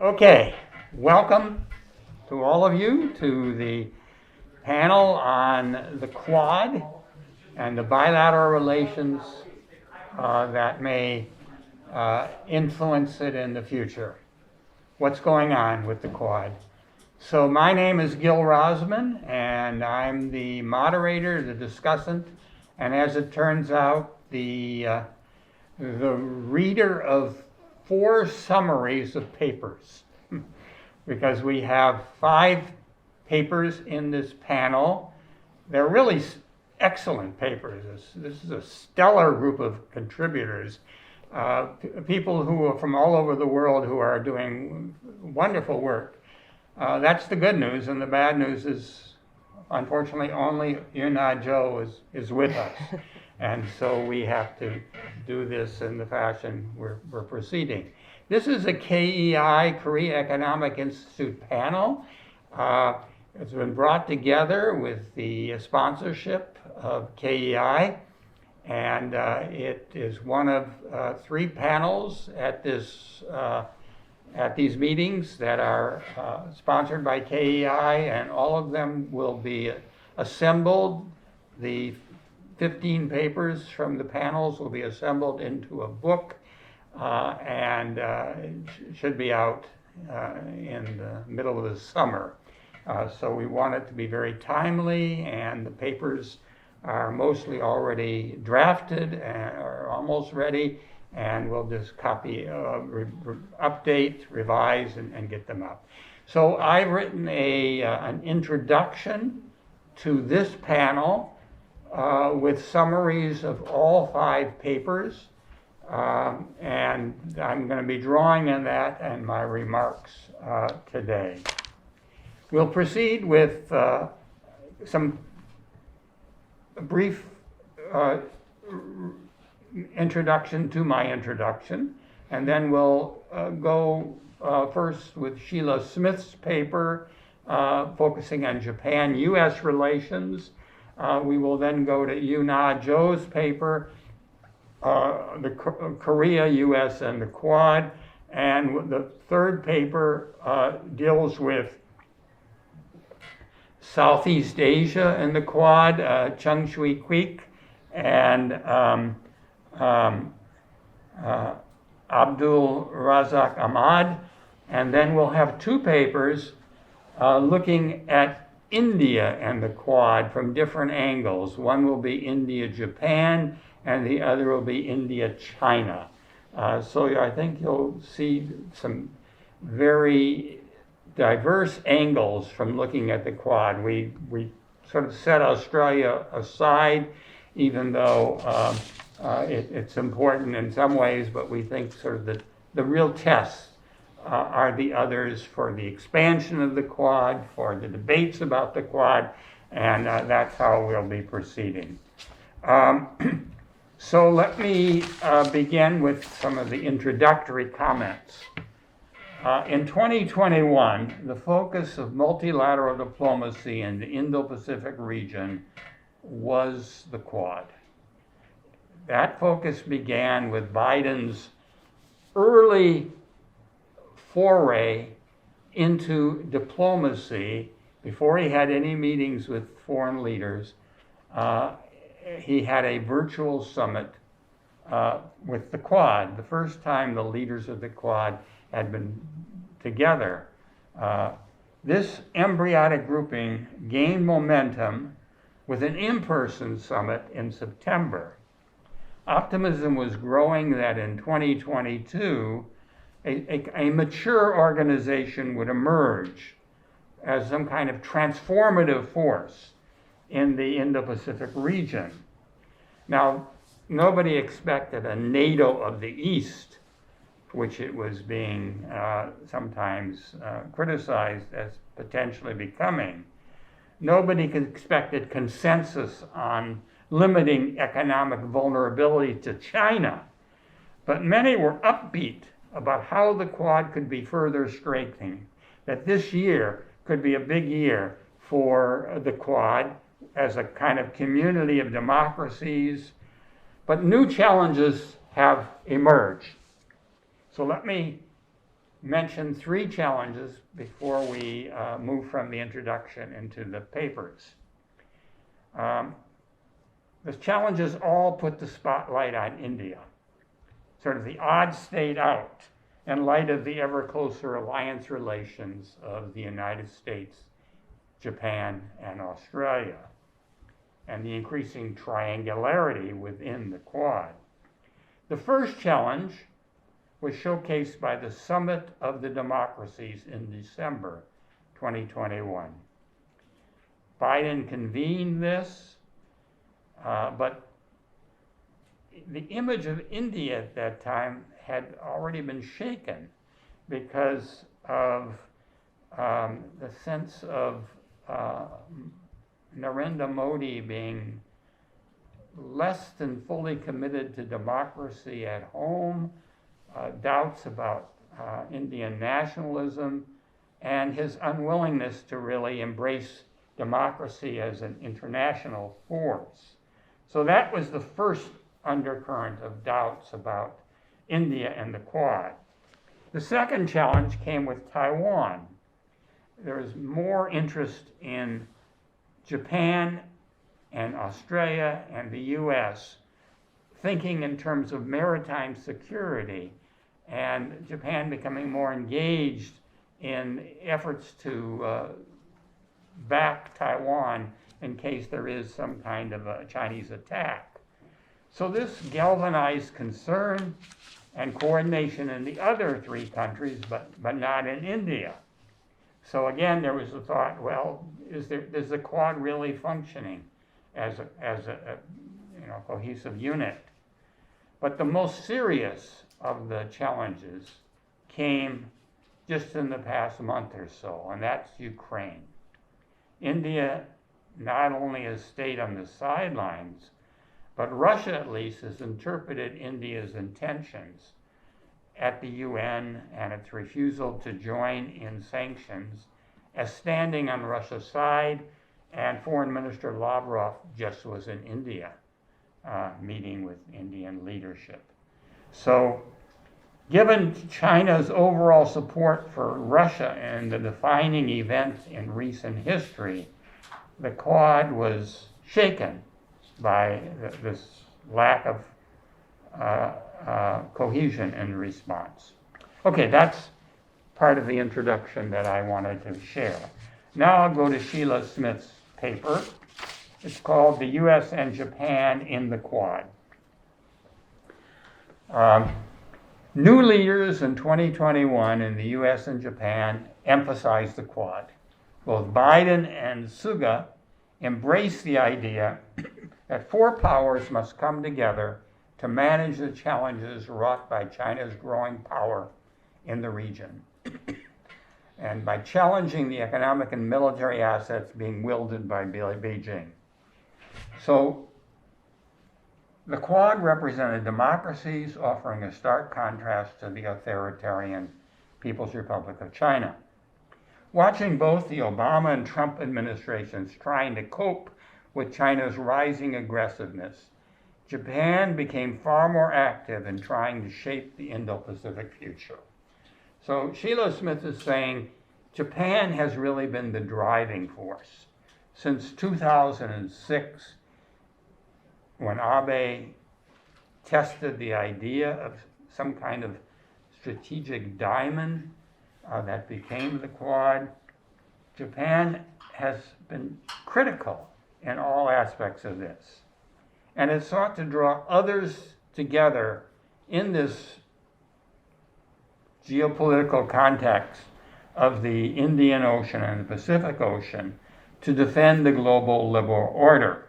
Okay, welcome to all of you to the panel on the Quad and the bilateral relations that may influence it in the future. What's going on with the Quad? So my name is Gil Rosman, and I'm the moderator, the discussant, and as it turns out, the reader of 4 summaries of papers, because we have 5 papers in this panel. They're really excellent papers. This is a stellar group of contributors, people who are from all over the world who are doing wonderful work. That's the good news, and the bad news is, unfortunately, only Yuna Jo is with us. And so we have to do this in the fashion we're proceeding. This is a KEI, Korea Economic Institute panel. It's been brought together with the sponsorship of KEI, and it is one of 3 panels at these meetings that are sponsored by KEI, and all of them will be assembled. The 15 papers from the panels will be assembled into a book, and should be out in the middle of the summer. So we want it to be very timely, and the papers are mostly already drafted and are almost ready, and we'll just copy, update, revise, and get them up. So I've written an introduction to this panel with summaries of all 5 papers, and I'm going to be drawing on that in my remarks today. We'll proceed with some brief introduction to my introduction, and then we'll go first with Sheila Smith's paper focusing on Japan-U.S. relations. We will then go to Yuna Jo's paper, the Korea, U.S., and the Quad. And the third paper deals with Southeast Asia and the Quad, Chung Shui Kwik and Abdul Razak Ahmad. And then we'll have 2 papers looking at India and the Quad from different angles. One will be India-Japan, and the other will be India-China. So I think you'll see some very diverse angles from looking at the Quad. We sort of set Australia aside, even though it's important in some ways, but we think sort of the real tests are the others for the expansion of the Quad, for the debates about the Quad, and that's how we'll be proceeding. So let me begin with some of the introductory comments. In 2021, the focus of multilateral diplomacy in the Indo-Pacific region was the Quad. That focus began with Biden's early foray into diplomacy before he had any meetings with foreign leaders. He had a virtual summit with the Quad, the first time the leaders of the Quad had been together. This embryonic grouping gained momentum with an in-person summit in September. Optimism was growing that in 2022, a mature organization would emerge as some kind of transformative force in the Indo-Pacific region. Now, nobody expected a NATO of the East, which it was being sometimes criticized as potentially becoming. Nobody expected consensus on limiting economic vulnerability to China, but many were upbeat about how the Quad could be further strengthened, that this year could be a big year for the Quad as a kind of community of democracies, but new challenges have emerged. So let me mention three challenges before we move from the introduction into the papers. The challenges all put the spotlight on India, sort of the odd state out in light of the ever closer alliance relations of the United States, Japan, and Australia, and the increasing triangularity within the Quad. The first challenge was showcased by the Summit of the Democracies in December 2021. Biden convened this, but the image of India at that time had already been shaken because of the sense of Narendra Modi being less than fully committed to democracy at home, doubts about Indian nationalism, and his unwillingness to really embrace democracy as an international force. So that was the first undercurrent of doubts about India and the Quad. The second challenge came with Taiwan. There was more interest in Japan and Australia and the US thinking in terms of maritime security, and Japan becoming more engaged in efforts to back Taiwan in case there is some kind of a Chinese attack. So this galvanized concern and coordination in the other three countries, but not in India. So again, there was a thought, well, is the Quad really functioning as a cohesive unit? But the most serious of the challenges came just in the past month or so, and that's Ukraine. India not only has stayed on the sidelines, but Russia at least has interpreted India's intentions at the UN and its refusal to join in sanctions as standing on Russia's side, and Foreign Minister Lavrov just was in India meeting with Indian leadership. So given China's overall support for Russia and the defining event in recent history, the Quad was shaken by this lack of cohesion in response. Okay, that's part of the introduction that I wanted to share. Now I'll go to Sheila Smith's paper. It's called The U.S. and Japan in the Quad. New leaders in 2021 in the U.S. and Japan emphasized the Quad. Both Biden and Suga embraced the idea that four powers must come together to manage the challenges wrought by China's growing power in the region, and by challenging the economic and military assets being wielded by Beijing. So the Quad represented democracies, offering a stark contrast to the authoritarian People's Republic of China. Watching both the Obama and Trump administrations trying to cope with China's rising aggressiveness, Japan became far more active in trying to shape the Indo-Pacific future. So Sheila Smith is saying Japan has really been the driving force. Since 2006, when Abe tested the idea of some kind of strategic diamond that became the Quad, Japan has been critical in all aspects of this. And it sought to draw others together in this geopolitical context of the Indian Ocean and the Pacific Ocean to defend the global liberal order.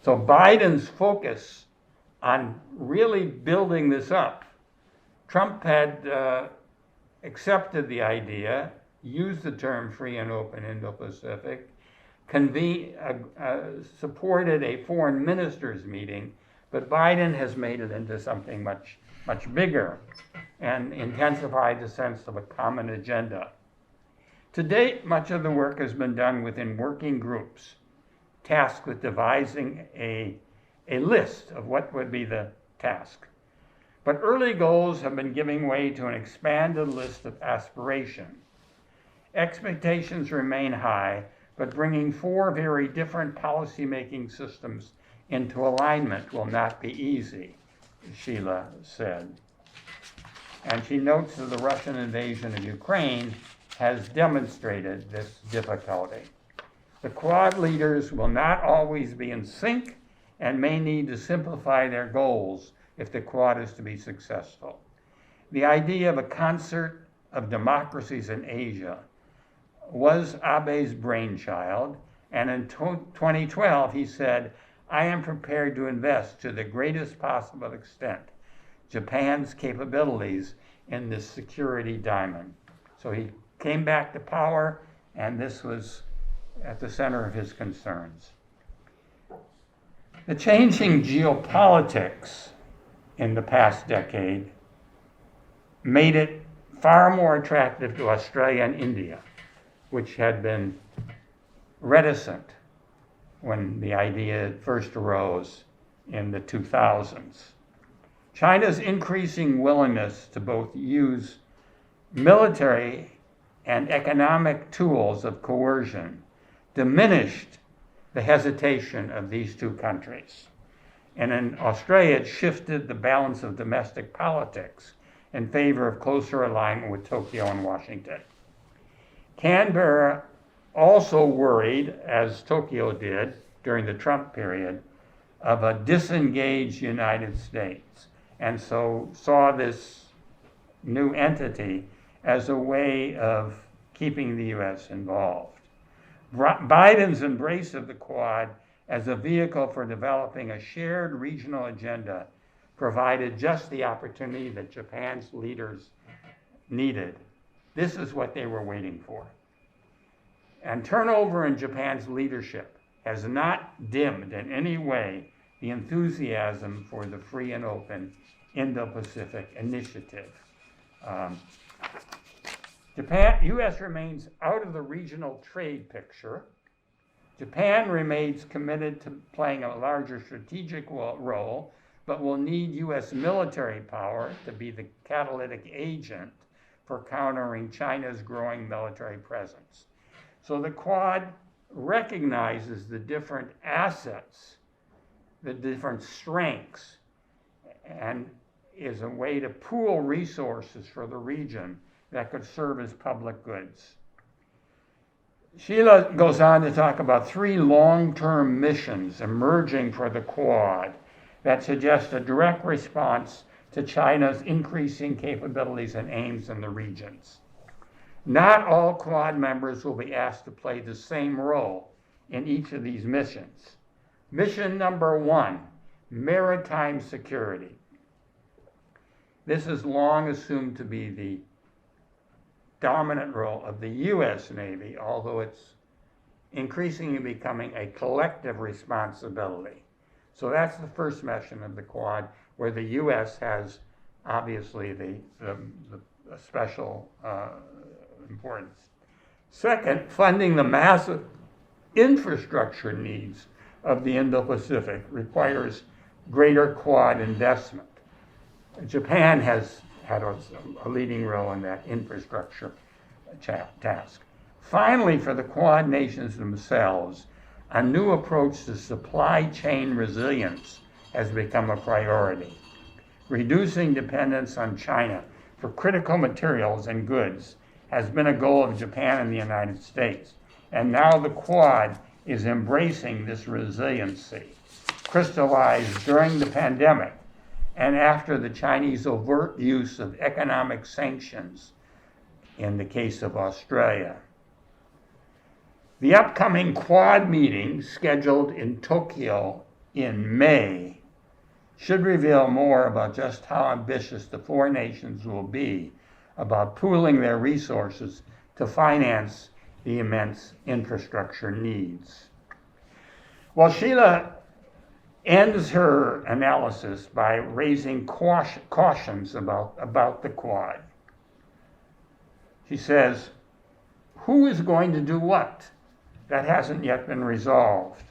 So Biden's focus on really building this up, Trump had accepted the idea, used the term free and open Indo-Pacific, supported a foreign ministers meeting, but Biden has made it into something much bigger and intensified the sense of a common agenda. To date, much of the work has been done within working groups, tasked with devising a list of what would be the task. But early goals have been giving way to an expanded list of aspirations. Expectations remain high, but bringing four very different policymaking systems into alignment will not be easy, Sheila said. And she notes that the Russian invasion of Ukraine has demonstrated this difficulty. The Quad leaders will not always be in sync and may need to simplify their goals if the Quad is to be successful. The idea of a concert of democracies in Asia was Abe's brainchild, and in 2012 he said, "I am prepared to invest to the greatest possible extent Japan's capabilities in this security diamond." So he came back to power, and this was at the center of his concerns. The changing geopolitics in the past decade made it far more attractive to Australia and India, which had been reticent when the idea first arose in the 2000s. China's increasing willingness to both use military and economic tools of coercion diminished the hesitation of these two countries. And in Australia, it shifted the balance of domestic politics in favor of closer alignment with Tokyo and Washington. Canberra also worried, as Tokyo did during the Trump period, of a disengaged United States, and so saw this new entity as a way of keeping the U.S. involved. Biden's embrace of the Quad as a vehicle for developing a shared regional agenda provided just the opportunity that Japan's leaders needed. This is what they were waiting for. And turnover in Japan's leadership has not dimmed in any way the enthusiasm for the free and open Indo-Pacific initiative. U.S. remains out of the regional trade picture. Japan remains committed to playing a larger strategic role, but will need U.S. military power to be the catalytic agent for countering China's growing military presence. So the Quad recognizes the different assets, the different strengths, and is a way to pool resources for the region that could serve as public goods. Sheila goes on to talk about three long-term missions emerging for the Quad that suggest a direct response to China's increasing capabilities and aims in the regions. Not all Quad members will be asked to play the same role in each of these missions. Mission number 1, maritime security. This is long assumed to be the dominant role of the U.S. Navy, although it's increasingly becoming a collective responsibility. So that's the first mission of the Quad, where the U.S. has obviously the special importance. Second, funding the massive infrastructure needs of the Indo-Pacific requires greater Quad investment. Japan has had a leading role in that infrastructure task. Finally, for the Quad nations themselves, a new approach to supply chain resilience has become a priority. Reducing dependence on China for critical materials and goods has been a goal of Japan and the United States. And now the Quad is embracing this resiliency, crystallized during the pandemic and after the Chinese overt use of economic sanctions in the case of Australia. The upcoming Quad meeting, scheduled in Tokyo in May, should reveal more about just how ambitious the four nations will be about pooling their resources to finance the immense infrastructure needs. Well, Sheila ends her analysis by raising cautions about the Quad. She says, who is going to do what? That hasn't yet been resolved.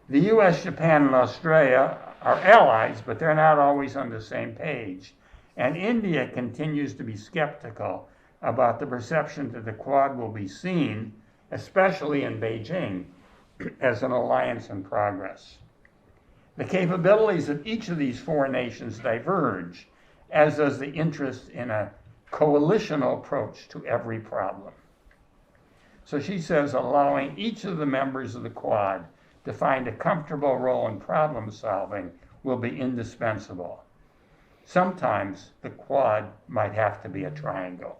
The US, Japan, and Australia are allies, but they're not always on the same page. And India continues to be skeptical about the perception that the Quad will be seen, especially in Beijing, as an alliance in progress. The capabilities of each of these four nations diverge, as does the interest in a coalitional approach to every problem. So she says allowing each of the members of the Quad to find a comfortable role in problem solving will be indispensable. Sometimes the Quad might have to be a triangle.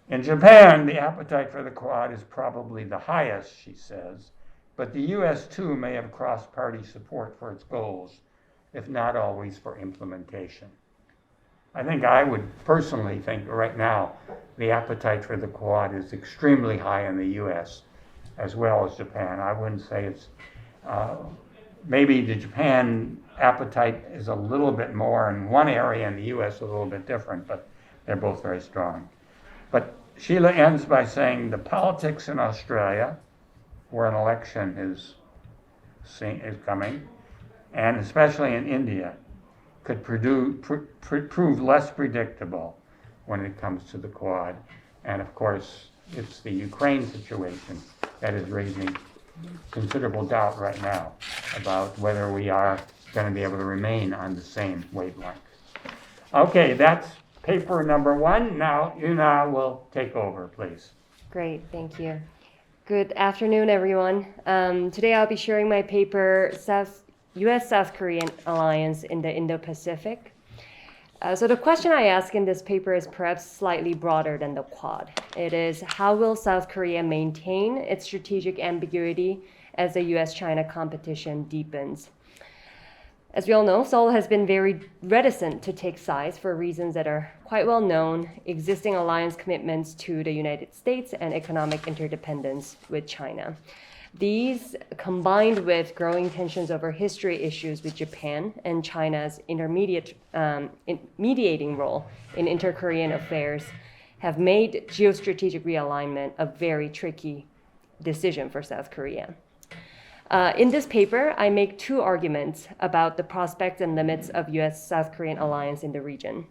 In Japan, the appetite for the Quad is probably the highest, she says, but the US too may have cross-party support for its goals, if not always for implementation. I think I would personally think right now the appetite for the Quad is extremely high in the US as well as Japan. I wouldn't say it's, maybe the Japan appetite is a little bit more in one area and the US a little bit different, but they're both very strong. But Sheila ends by saying the politics in Australia, where an election is coming, and especially in India, could prove less predictable when it comes to the Quad. And of course, it's the Ukraine situation that is raising considerable doubt right now about whether we are going to be able to remain on the same wavelength. Okay, that's paper number one. Now, Yuna will take over, please. Great, thank you. Good afternoon, everyone. Today I'll be sharing my paper, U.S.-South Korean Alliance in the Indo-Pacific. So the question I ask in this paper is perhaps slightly broader than the Quad. It is, how will South Korea maintain its strategic ambiguity as the U.S.-China competition deepens? As we all know, Seoul has been very reticent to take sides for reasons that are quite well known: existing alliance commitments to the United States and economic interdependence with China. These, combined with growing tensions over history issues with Japan and China's mediating role in inter-Korean affairs, have made geostrategic realignment a very tricky decision for South Korea. In this paper, I make two arguments about the prospects and limits of U.S.-South Korean alliance in the region.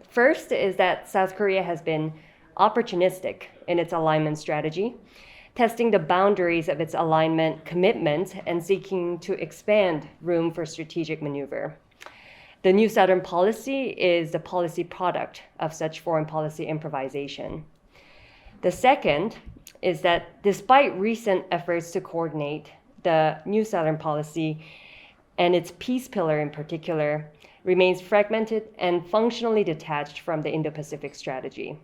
First is that South Korea has been opportunistic in its alignment strategy, testing the boundaries of its alignment commitment and seeking to expand room for strategic maneuver. The New Southern Policy is the policy product of such foreign policy improvisation. The second is that despite recent efforts to coordinate, the New Southern Policy and its peace pillar in particular remains fragmented and functionally detached from the Indo-Pacific strategy.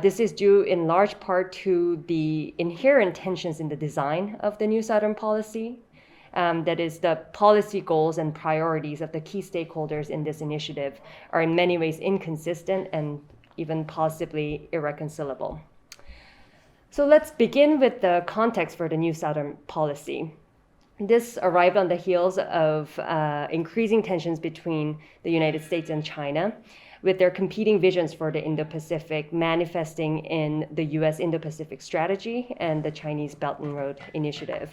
This is due in large part to the inherent tensions in the design of the New Southern Policy. That is, the policy goals and priorities of the key stakeholders in this initiative are in many ways inconsistent and even possibly irreconcilable. So let's begin with the context for the New Southern Policy. This arrived on the heels of increasing tensions between the United States and China, with their competing visions for the Indo-Pacific manifesting in the U.S. Indo-Pacific strategy and the Chinese Belt and Road Initiative.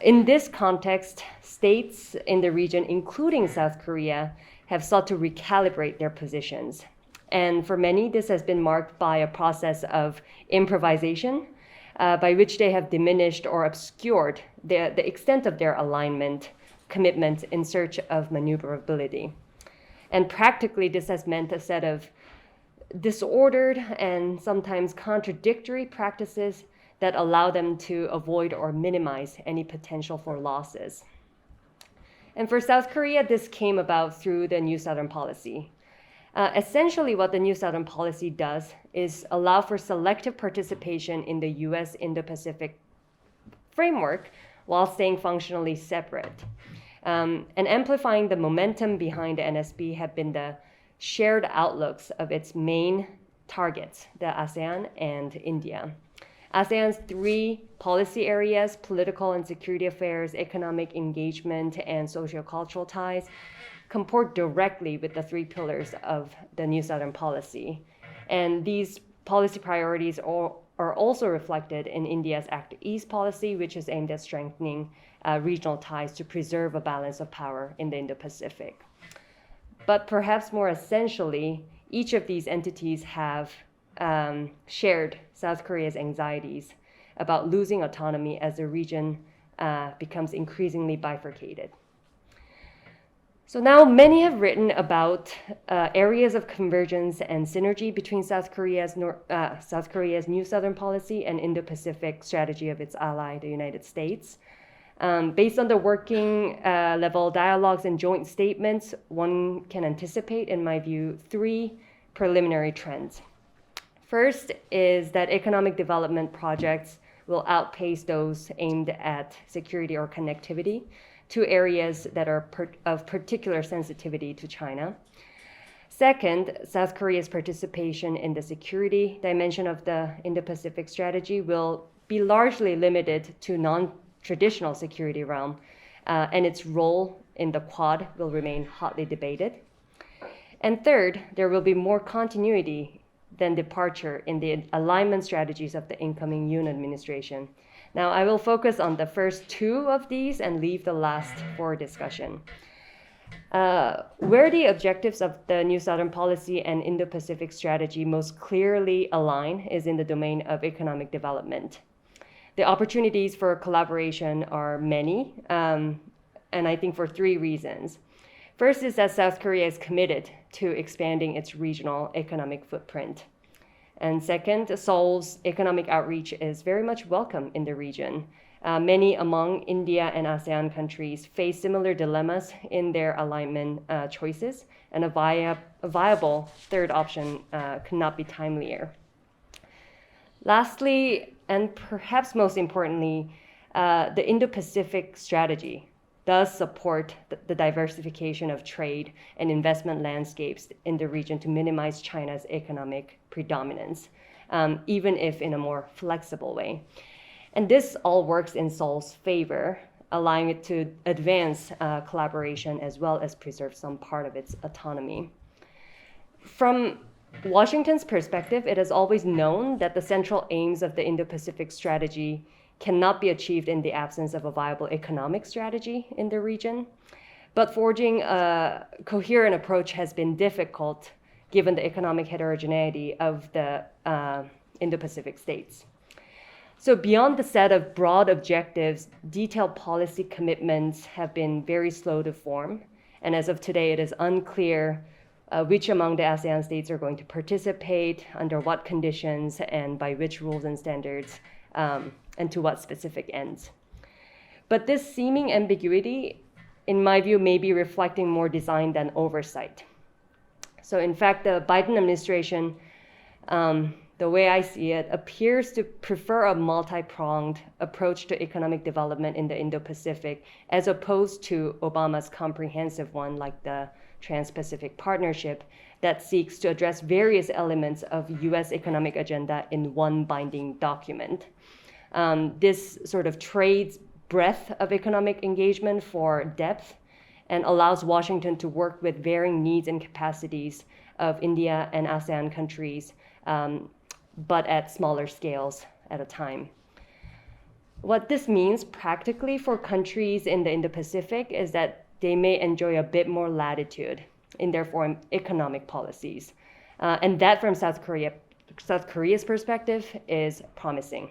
In this context, states in the region, including South Korea, have sought to recalibrate their positions. And for many, this has been marked by a process of improvisation, by which they have diminished or obscured the extent of their alignment commitment in search of maneuverability. And practically, this has meant a set of disordered and sometimes contradictory practices that allow them to avoid or minimize any potential for losses. And for South Korea, this came about through the New Southern Policy. Essentially, what the New Southern Policy does is allow for selective participation in the U.S. Indo-Pacific framework while staying functionally separate. And amplifying the momentum behind the NSP have been the shared outlooks of its main targets, the ASEAN and India. ASEAN's three policy areas, political and security affairs, economic engagement, and socio-cultural ties, comport directly with the three pillars of the New Southern Policy. And these policy priorities are also reflected in India's Act East policy, which is aimed at strengthening regional ties to preserve a balance of power in the Indo-Pacific. But perhaps more essentially, each of these entities have shared South Korea's anxieties about losing autonomy as the region becomes increasingly bifurcated. So now many have written about areas of convergence and synergy between South Korea's new Southern policy and Indo-Pacific strategy of its ally, the United States. Based on the working level dialogues and joint statements, one can anticipate, in my view, three preliminary trends. First is that economic development projects will outpace those aimed at security or connectivity, two areas that are of particular sensitivity to China. Second, South Korea's participation in the security dimension of the Indo-Pacific strategy will be largely limited to non-traditional security realm, and its role in the Quad will remain hotly debated. And third, there will be more continuity than departure in the alignment strategies of the incoming Yoon administration. Now, I will focus on the first two of these and leave the last for discussion. Where the objectives of the New Southern Policy and Indo-Pacific strategy most clearly align is in the domain of economic development. The opportunities for collaboration are many, and I think for three reasons. First is that South Korea is committed to expanding its regional economic footprint. And second, Seoul's economic outreach is very much welcome in the region. Many among India and ASEAN countries face similar dilemmas in their alignment choices, and a viable third option could not be timelier. Lastly, and perhaps most importantly, the Indo-Pacific strategy does support the diversification of trade and investment landscapes in the region to minimize China's economic predominance, even if in a more flexible way. And this all works in Seoul's favor, allowing it to advance collaboration as well as preserve some part of its autonomy. From Washington's perspective, it has always known that the central aims of the Indo-Pacific strategy cannot be achieved in the absence of a viable economic strategy in the region. But forging a coherent approach has been difficult given the economic heterogeneity of the Indo-Pacific states. So beyond the set of broad objectives, detailed policy commitments have been very slow to form. And as of today, it is unclear which among the ASEAN states are going to participate, under what conditions, and by which rules and standards, and to what specific ends. But this seeming ambiguity, in my view, may be reflecting more design than oversight. So in fact, the Biden administration, the way I see it, appears to prefer a multi-pronged approach to economic development in the Indo-Pacific, as opposed to Obama's comprehensive one, like the Trans-Pacific Partnership, that seeks to address various elements of US economic agenda in one binding document. This sort of trades breadth of economic engagement for depth and allows Washington to work with varying needs and capacities of India and ASEAN countries, but at smaller scales at a time. What this means practically for countries in the Indo-Pacific is that they may enjoy a bit more latitude in their foreign economic policies. And that from South Korea's perspective is promising.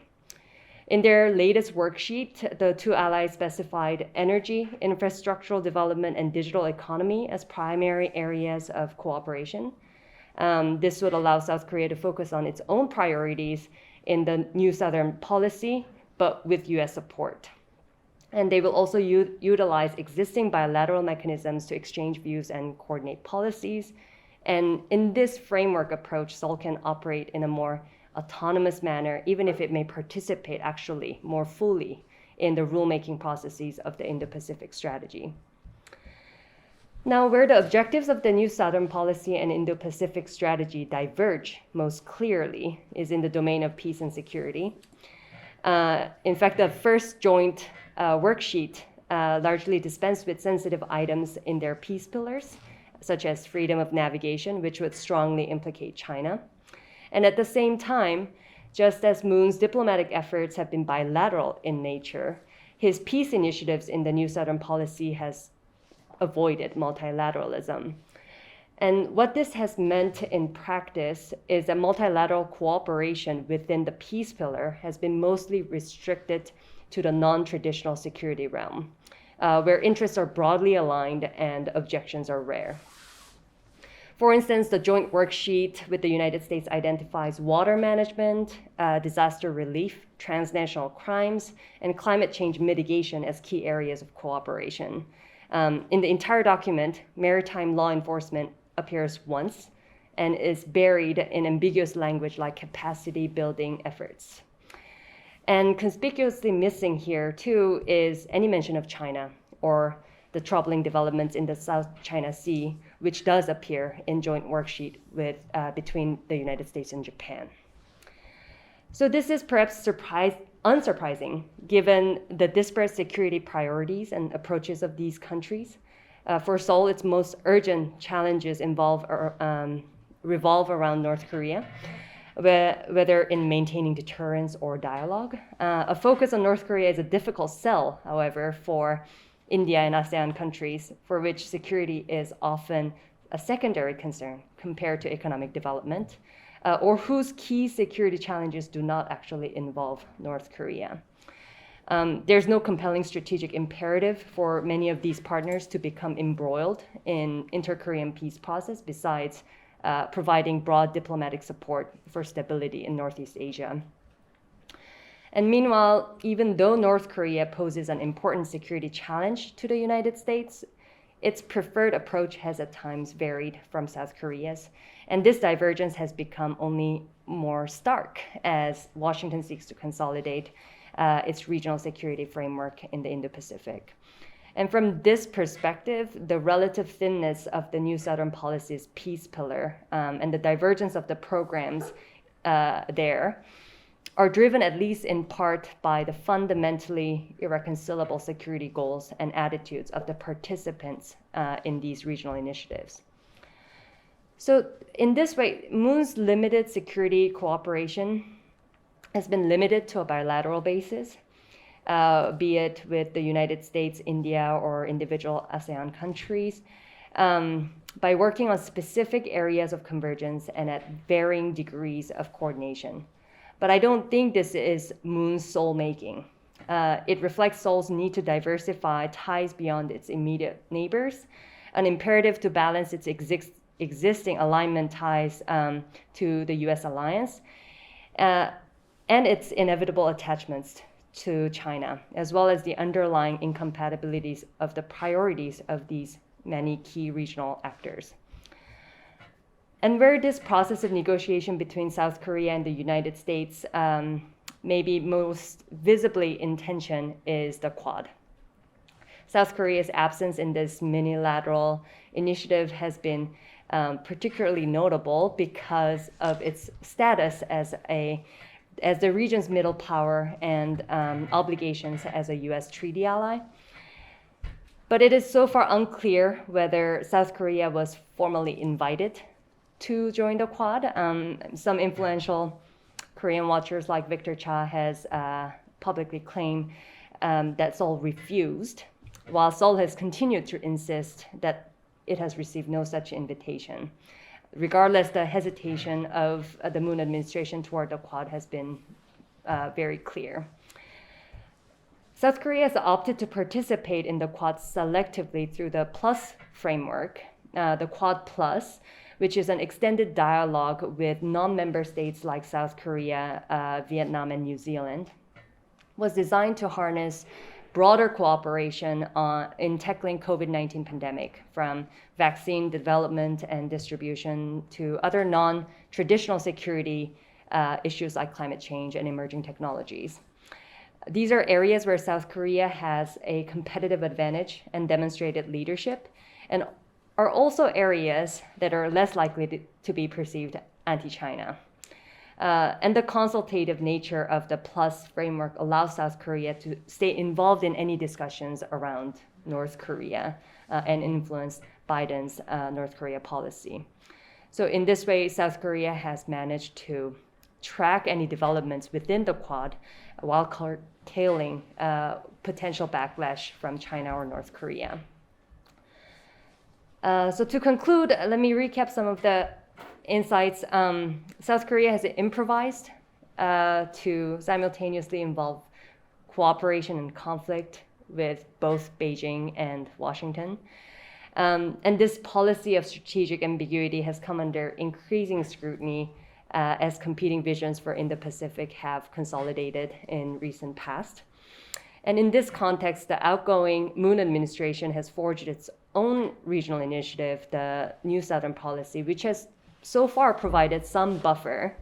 In their latest worksheet, the two allies specified energy, infrastructural development, and digital economy as primary areas of cooperation. This would allow South Korea to focus on its own priorities in the New Southern Policy, but with US support. And they will also utilize existing bilateral mechanisms to exchange views and coordinate policies. And in this framework approach, Seoul can operate in a more autonomous manner, even if it may participate actually more fully in the rulemaking processes of the Indo-Pacific strategy. Now, where the objectives of the New Southern Policy and Indo-Pacific strategy diverge most clearly is in the domain of peace and security. In fact, the first joint worksheet largely dispensed with sensitive items in their peace pillars, such as freedom of navigation, which would strongly implicate China. And at the same time, Just as Moon's diplomatic efforts have been bilateral in nature, his peace initiatives in the New Southern Policy has avoided multilateralism. And what this has meant in practice is that multilateral cooperation within the peace pillar has been mostly restricted to the non-traditional security realm, where interests are broadly aligned and objections are rare. For instance, the joint worksheet with the United States identifies water management, disaster relief, transnational crimes, and climate change mitigation as key areas of cooperation. In the entire document, maritime law enforcement appears once and is buried in ambiguous language like capacity building efforts. And conspicuously missing here, too, is any mention of China or the troubling developments in the South China Sea, which does appear in joint worksheet between the United States and Japan. So this is perhaps unsurprising, given the disparate security priorities and approaches of these countries. For Seoul, its most urgent challenges revolve around North Korea, whether in maintaining deterrence or dialogue. A focus on North Korea is a difficult sell, however, for India and ASEAN countries, for which security is often a secondary concern compared to economic development, or whose key security challenges do not actually involve North Korea. There's no compelling strategic imperative for many of these partners to become embroiled in inter-Korean peace process besides providing broad diplomatic support for stability in Northeast Asia. And meanwhile, even though North Korea poses an important security challenge to the United States, its preferred approach has at times varied from South Korea's. And this divergence has become only more stark as Washington seeks to consolidate its regional security framework in the Indo-Pacific. And from this perspective, the relative thinness of the New Southern Policy's peace pillar and the divergence of the programs there are driven at least in part by the fundamentally irreconcilable security goals and attitudes of the participants in these regional initiatives. So in this way, Moon's limited security cooperation has been limited to a bilateral basis, be it with the United States, India, or individual ASEAN countries, by working on specific areas of convergence and at varying degrees of coordination. But I don't think this is Moon's soul making. It reflects Seoul's need to diversify ties beyond its immediate neighbors, an imperative to balance its existing alignment ties to the US alliance, and its inevitable attachments to China, as well as the underlying incompatibilities of the priorities of these many key regional actors. And where this process of negotiation between South Korea and the United States may be most visibly in tension is the Quad. South Korea's absence in this minilateral initiative has been particularly notable because of its status as the region's middle power and obligations as a US treaty ally. But it is so far unclear whether South Korea was formally invited to join the Quad. Some influential Korean watchers like Victor Cha has publicly claimed that Seoul refused, while Seoul has continued to insist that it has received no such invitation. Regardless, the hesitation of the Moon administration toward the Quad has been very clear. South Korea has opted to participate in the Quad selectively through the Plus framework, the Quad Plus, which is an extended dialogue with non-member states like South Korea, Vietnam, and New Zealand, was designed to harness broader cooperation in tackling COVID-19 pandemic, from vaccine development and distribution to other non-traditional security issues like climate change and emerging technologies. These are areas where South Korea has a competitive advantage and demonstrated leadership, and are also areas that are less likely to be perceived anti-China. And the consultative nature of the Plus framework allows South Korea to stay involved in any discussions around North Korea and influence Biden's North Korea policy. So in this way, South Korea has managed to track any developments within the Quad while curtailing potential backlash from China or North Korea. So to conclude, let me recap some of the insights. South Korea has improvised to simultaneously involve cooperation and conflict with both Beijing and Washington. And this policy of strategic ambiguity has come under increasing scrutiny as competing visions for Indo-Pacific have consolidated in recent past. And in this context, the outgoing Moon administration has forged its own regional initiative, the New Southern Policy, which has so far provided some buffer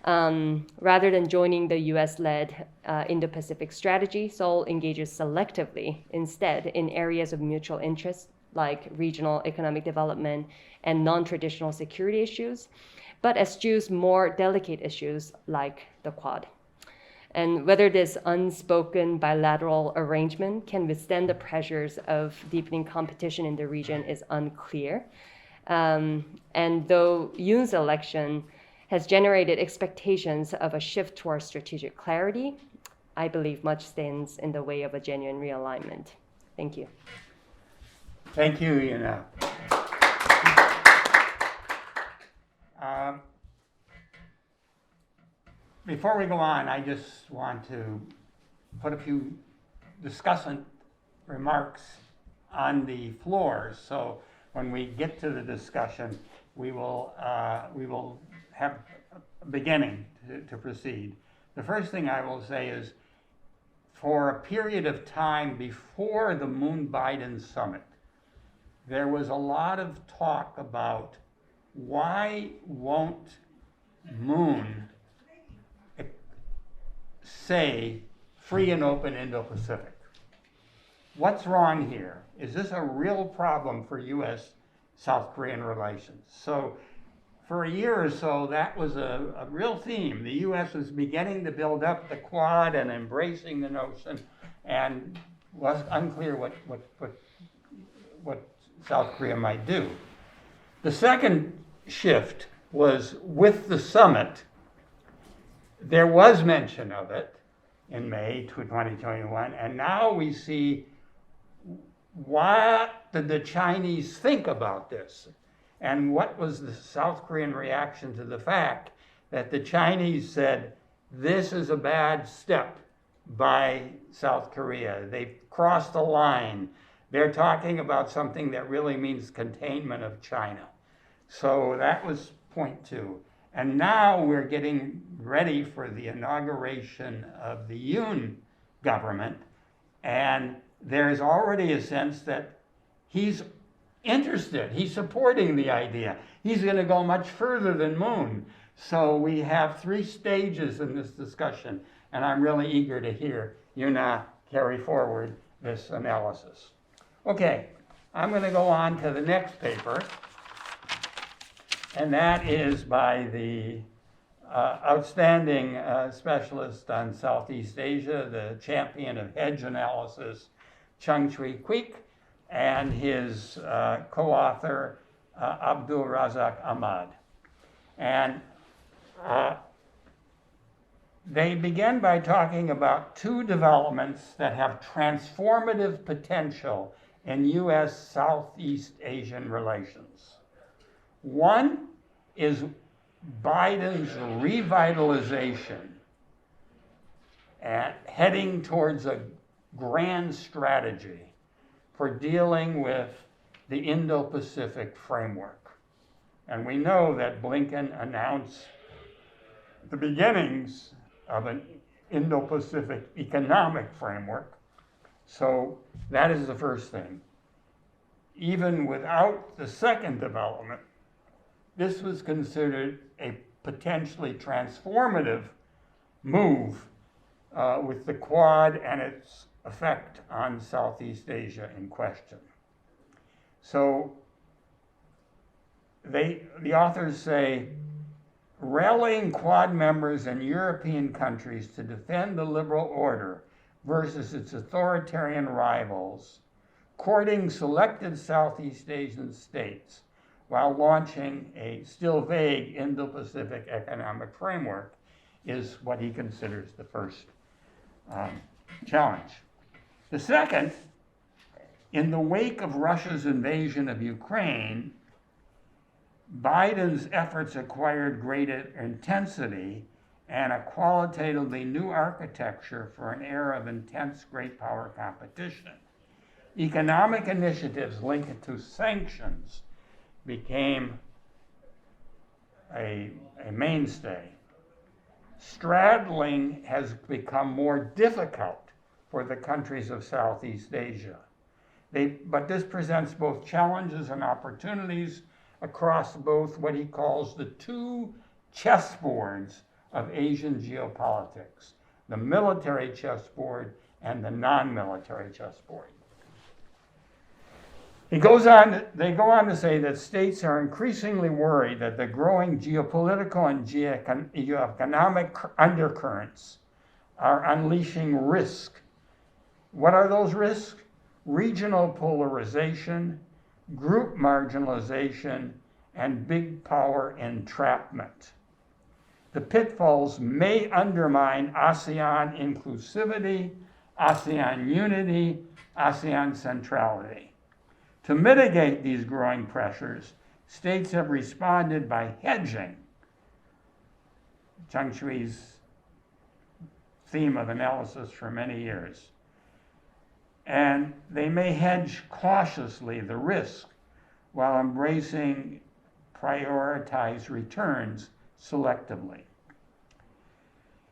rather than joining the US-led Indo-Pacific strategy. Seoul engages selectively instead in areas of mutual interest like regional economic development and non-traditional security issues, but eschews more delicate issues like the Quad. And whether this unspoken bilateral arrangement can withstand the pressures of deepening competition in the region is unclear. And though Yoon's election has generated expectations of a shift towards strategic clarity, I believe much stands in the way of a genuine realignment. Thank you. Thank you, Yuna. Before we go on, I just want to put a few discussant remarks on the floor. So when we get to the discussion, we will have a beginning to proceed. The first thing I will say is, for a period of time before the Moon-Biden summit, there was a lot of talk about why won't Moon say free and open Indo-Pacific? What's wrong here? Is this a real problem for U.S.-South Korean relations? So for a year or so, that was a real theme. The U.S. was beginning to build up the Quad and embracing the notion, and was unclear what South Korea might do. The second shift was with the summit. There was mention of it in May 2021, and now we see what did the Chinese think about this, and what was the South Korean reaction to the fact that the Chinese said, this is a bad step by South Korea. They've crossed the line. They're talking about something that really means containment of China. So that was point two. And now we're getting ready for the inauguration of the Yoon government, and there's already a sense that he's interested, he's supporting the idea. He's going to go much further than Moon. So we have three stages in this discussion, and I'm really eager to hear Yuna carry forward this analysis. Okay, I'm going to go on to the next paper, and that is by the outstanding specialist on Southeast Asia, the champion of hedge analysis, Chung-Chui Kwik, and his co-author, Abdul Razak Ahmad. And they begin by talking about two developments that have transformative potential in U.S. Southeast Asian relations. One is Biden's revitalization and heading towards a grand strategy for dealing with the Indo-Pacific framework. And we know that Blinken announced the beginnings of an Indo-Pacific economic framework. So that is the first thing. Even without the second development, this was considered a potentially transformative move with the Quad and its effect on Southeast Asia in question. So the authors say, rallying Quad members and European countries to defend the liberal order versus its authoritarian rivals, courting selected Southeast Asian states while launching a still vague Indo-Pacific economic framework, is what he considers the first challenge. The second, in the wake of Russia's invasion of Ukraine, Biden's efforts acquired greater intensity and a qualitatively new architecture for an era of intense great power competition. Economic initiatives linked to sanctions became a mainstay. Straddling has become more difficult for the countries of Southeast Asia. But this presents both challenges and opportunities across both what he calls the two chessboards of Asian geopolitics, the military chessboard and the non-military chessboard. They go on to say that states are increasingly worried that the growing geopolitical and geoeconomic undercurrents are unleashing risk. What are those risks? Regional polarization, group marginalization, and big power entrapment. The pitfalls may undermine ASEAN inclusivity, ASEAN unity, ASEAN centrality. To mitigate these growing pressures, states have responded by hedging, Zhang Shui's theme of analysis for many years. And they may hedge cautiously the risk while embracing prioritized returns selectively.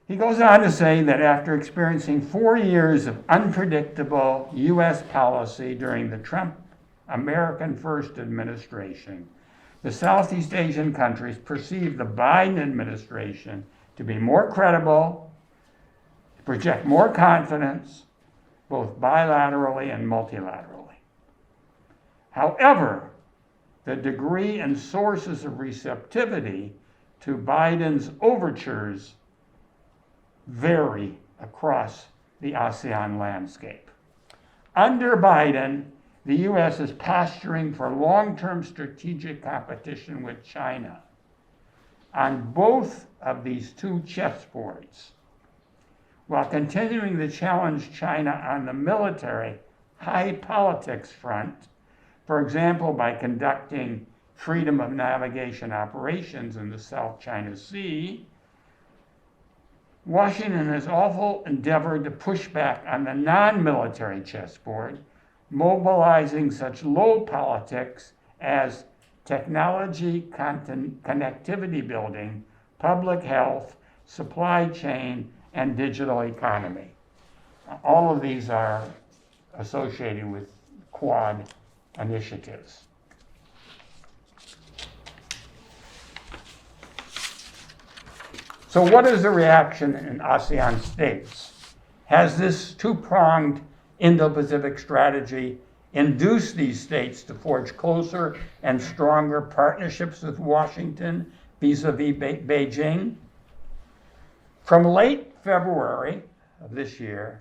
He goes on to say that after experiencing 4 years of unpredictable U.S. policy during the Trump American First administration, the Southeast Asian countries perceive the Biden administration to be more credible, to project more confidence, both bilaterally and multilaterally. However, the degree and sources of receptivity to Biden's overtures vary across the ASEAN landscape. Under Biden, the U.S. is posturing for long-term strategic competition with China. On both of these two chessboards, while continuing to challenge China on the military high politics front, for example, by conducting freedom of navigation operations in the South China Sea, Washington has also endeavored to push back on the non-military chessboard, mobilizing such low politics as technology connectivity building, public health, supply chain, and digital economy. All of these are associated with Quad initiatives. So what is the reaction in ASEAN states? Has this two-pronged Indo-Pacific strategy induced these states to forge closer and stronger partnerships with Washington vis-a-vis Beijing? From late February of this year,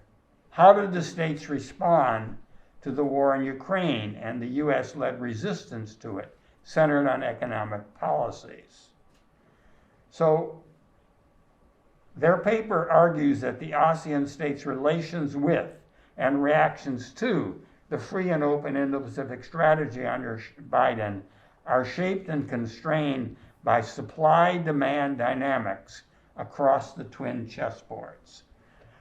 how did the states respond to the war in Ukraine and the US-led resistance to it, centered on economic policies? So their paper argues that the ASEAN states' relations with and reactions to the free and open Indo-Pacific strategy under Biden are shaped and constrained by supply-demand dynamics across the twin chessboards.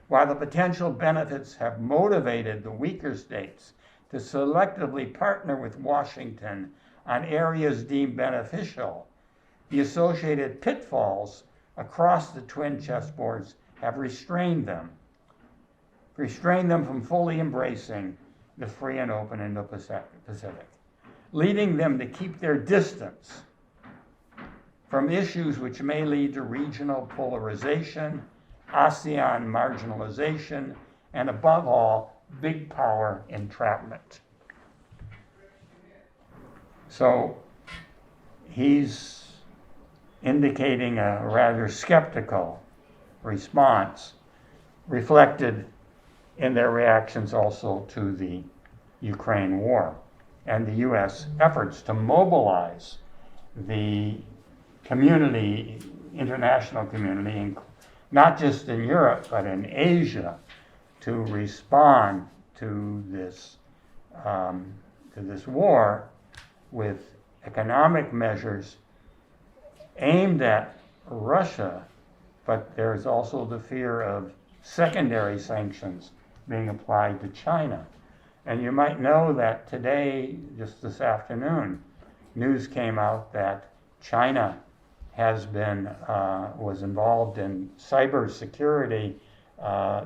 While the potential benefits have motivated the weaker states to selectively partner with Washington on areas deemed beneficial, the associated pitfalls across the twin chessboards have restrained them from fully embracing the free and open Indo-Pacific, leading them to keep their distance from issues which may lead to regional polarization, ASEAN marginalization, and above all, big power entrapment. So he's indicating a rather skeptical response reflected in their reactions also to the Ukraine war and the U.S. efforts to mobilize the community, international community, not just in Europe, but in Asia, to respond to this war with economic measures aimed at Russia, but there's also the fear of secondary sanctions being applied to China. And you might know that today, just this afternoon, news came out that China was involved in cybersecurity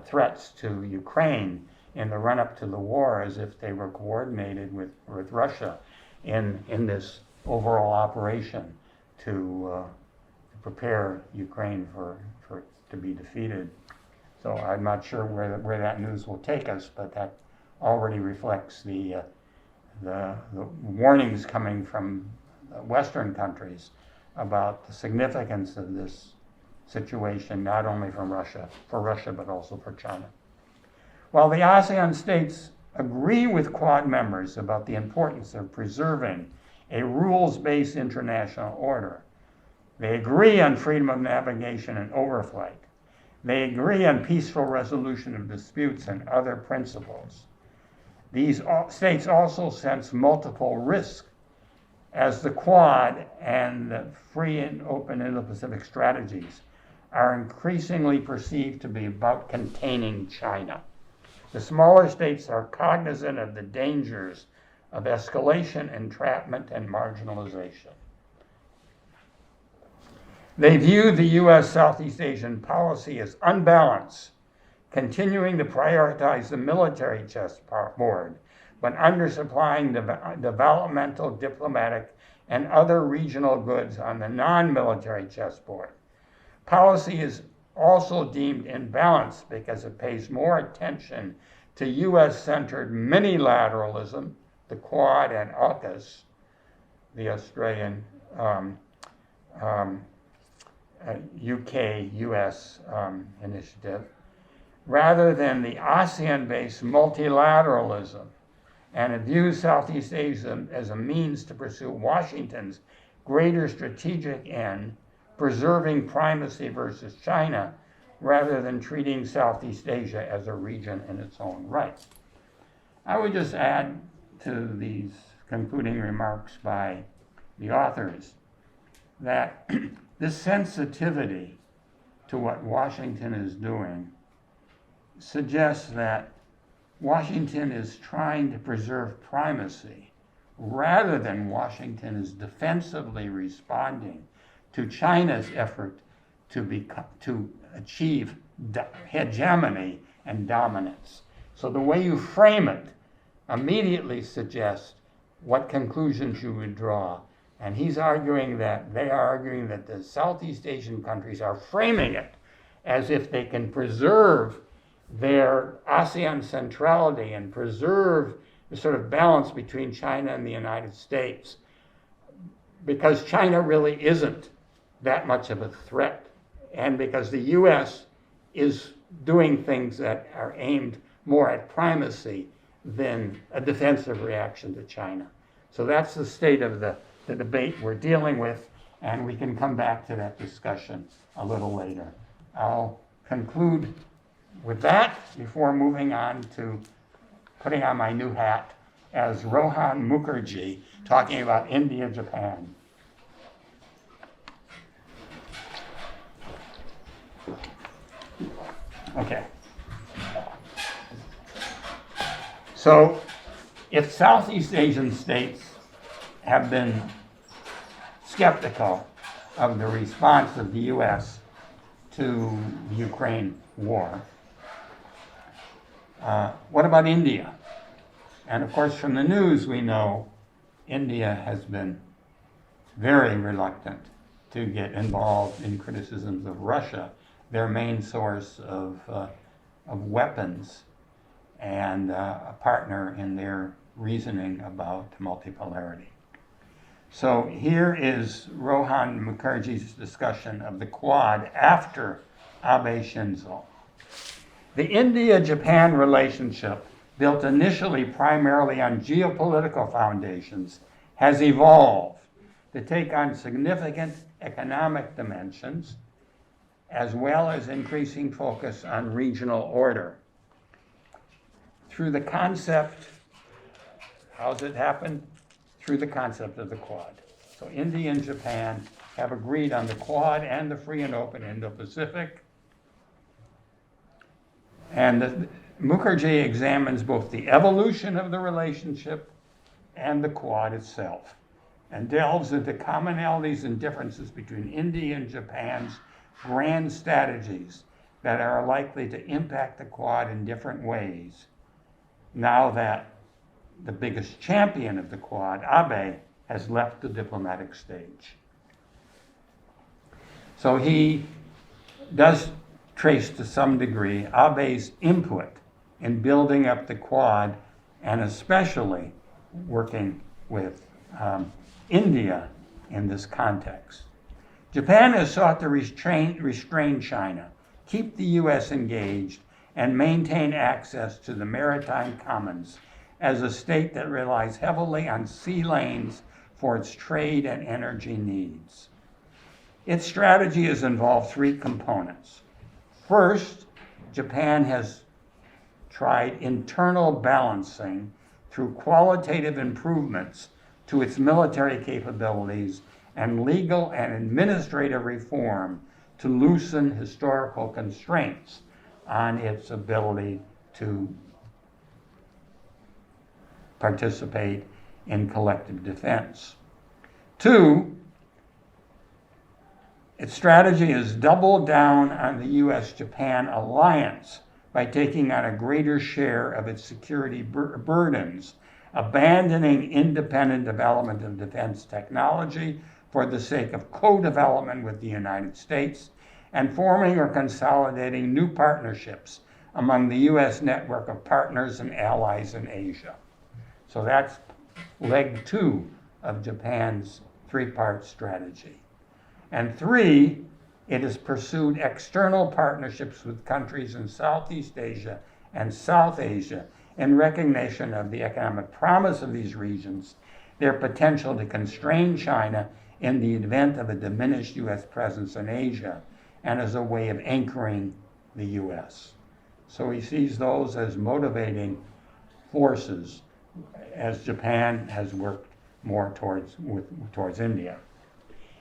threats to Ukraine in the run-up to the war, as if they were coordinated with Russia in this overall operation to prepare Ukraine to be defeated. So I'm not sure where that news will take us, but that already reflects the warnings coming from Western countries about the significance of this situation, not only for Russia, but also for China. While the ASEAN states agree with Quad members about the importance of preserving a rules-based international order, they agree on freedom of navigation and overflight. They agree on peaceful resolution of disputes and other principles. These states also sense multiple risks, as the Quad and the free and open Indo-Pacific strategies are increasingly perceived to be about containing China. The smaller states are cognizant of the dangers of escalation, entrapment, and marginalization. They view the U.S. Southeast Asian policy as unbalanced, continuing to prioritize the military chessboard, but undersupplying developmental, diplomatic, and other regional goods on the non-military chessboard. Policy is also deemed imbalanced because it pays more attention to U.S.-centered minilateralism, the Quad and AUKUS, the Australian, UK-US initiative, rather than the ASEAN-based multilateralism, and it views Southeast Asia as a means to pursue Washington's greater strategic end, preserving primacy versus China, rather than treating Southeast Asia as a region in its own right. I would just add to these concluding remarks by the authors that this sensitivity to what Washington is doing suggests that Washington is trying to preserve primacy rather than Washington is defensively responding to China's effort to achieve hegemony and dominance. So the way you frame it immediately suggests what conclusions you would draw. And they are arguing that the Southeast Asian countries are framing it as if they can preserve their ASEAN centrality and preserve the sort of balance between China and the United States, because China really isn't that much of a threat, and because the U.S. is doing things that are aimed more at primacy than a defensive reaction to China. So that's the state of the debate we're dealing with, and we can come back to that discussion a little later. I'll conclude with that before moving on to putting on my new hat as Rohan Mukherjee, talking about India, Japan. Okay. So, if Southeast Asian states have been skeptical of the response of the U.S. to the Ukraine war, what about India? And of course, from the news, we know India has been very reluctant to get involved in criticisms of Russia, their main source of weapons and a partner in their reasoning about multipolarity. So here is Rohan Mukherjee's discussion of the Quad after Abe Shinzo. The India-Japan relationship, built initially primarily on geopolitical foundations, has evolved to take on significant economic dimensions as well as increasing focus on regional order. Through the concept, how's it happen? Through the concept of the Quad. So India and Japan have agreed on the Quad and the free and open Indo-Pacific. And Mukherjee examines both the evolution of the relationship and the Quad itself, and delves into commonalities and differences between India and Japan's grand strategies that are likely to impact the Quad in different ways, now that the biggest champion of the Quad, Abe, has left the diplomatic stage. So he does trace to some degree Abe's input in building up the Quad, and especially working with India in this context. Japan has sought to restrain China, keep the U.S. engaged, and maintain access to the maritime commons as a state that relies heavily on sea lanes for its trade and energy needs. Its strategy has involved three components. First, Japan has tried internal balancing through qualitative improvements to its military capabilities and legal and administrative reform to loosen historical constraints on its ability to participate in collective defense. Two, its strategy is doubled down on the U.S.-Japan alliance by taking on a greater share of its security burdens, abandoning independent development of defense technology for the sake of co-development with the United States, and forming or consolidating new partnerships among the U.S. network of partners and allies in Asia. So that's leg two of Japan's three-part strategy. And three, it has pursued external partnerships with countries in Southeast Asia and South Asia in recognition of the economic promise of these regions, their potential to constrain China in the event of a diminished U.S. presence in Asia, and as a way of anchoring the U.S. So he sees those as motivating forces as Japan has worked more towards India.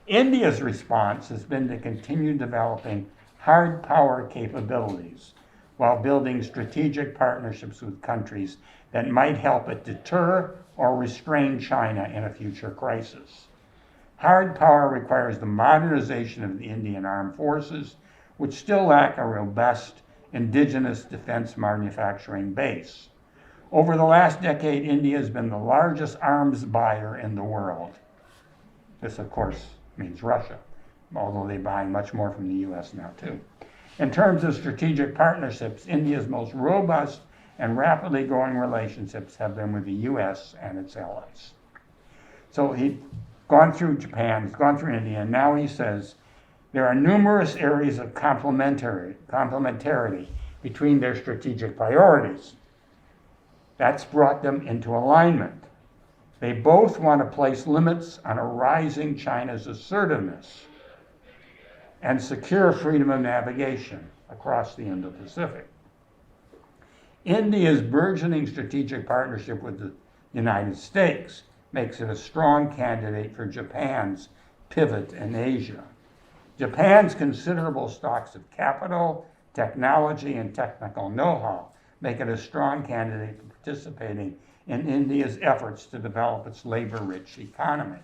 India's response has been to continue developing hard power capabilities while building strategic partnerships with countries that might help it deter or restrain China in a future crisis. Hard power requires the modernization of the Indian armed forces, which still lack a robust indigenous defense manufacturing base. Over the last decade, India has been the largest arms buyer in the world. This, of course, means Russia, although they buy much more from the U.S. now, too. In terms of strategic partnerships, India's most robust and rapidly growing relationships have been with the U.S. and its allies. So he's gone through Japan, he's gone through India, and now he says there are numerous areas of complementarity between their strategic priorities. That's brought them into alignment. They both want to place limits on a rising China's assertiveness and secure freedom of navigation across the Indo-Pacific. India's burgeoning strategic partnership with the United States makes it a strong candidate for Japan's pivot in Asia. Japan's considerable stocks of capital, technology, and technical know-how make it a strong candidate for participating in India's efforts to develop its labor-rich economy.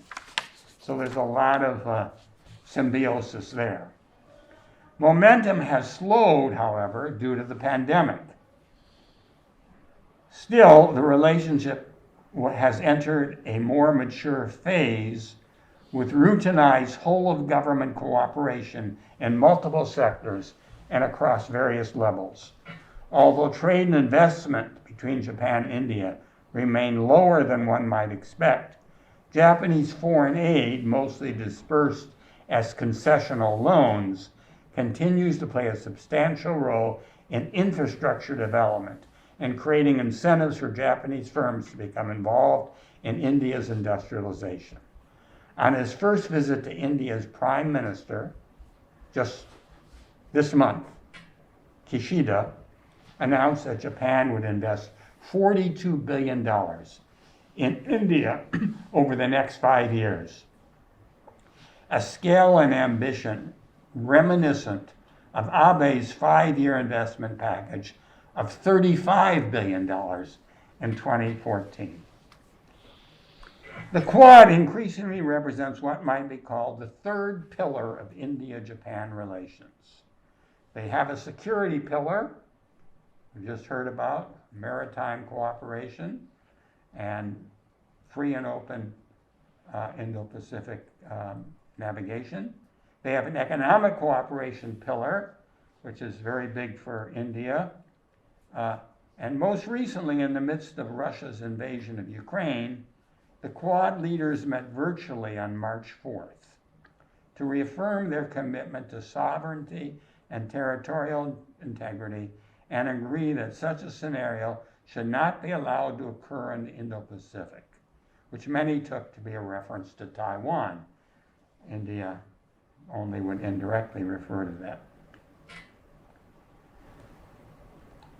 So there's a lot of symbiosis there. Momentum has slowed, however, due to the pandemic. Still, the relationship has entered a more mature phase with routinized whole-of-government cooperation in multiple sectors and across various levels. Although trade and investment between Japan and India remain lower than one might expect, Japanese foreign aid, mostly dispersed as concessional loans, continues to play a substantial role in infrastructure development and creating incentives for Japanese firms to become involved in India's industrialization. On his first visit to India's Prime Minister, just This month, Kishida announced that Japan would invest $42 billion in India over the next 5 years. A scale and ambition reminiscent of Abe's 5-year investment package of $35 billion in 2014. The Quad increasingly represents what might be called the third pillar of India-Japan relations. They have a security pillar, we just heard about, maritime cooperation and free and open Indo-Pacific navigation. They have an economic cooperation pillar, which is very big for India. And most recently, in the midst of Russia's invasion of Ukraine, the Quad leaders met virtually on March 4th to reaffirm their commitment to sovereignty and territorial integrity and agree that such a scenario should not be allowed to occur in the Indo-Pacific, which many took to be a reference to Taiwan. India only would indirectly refer to that.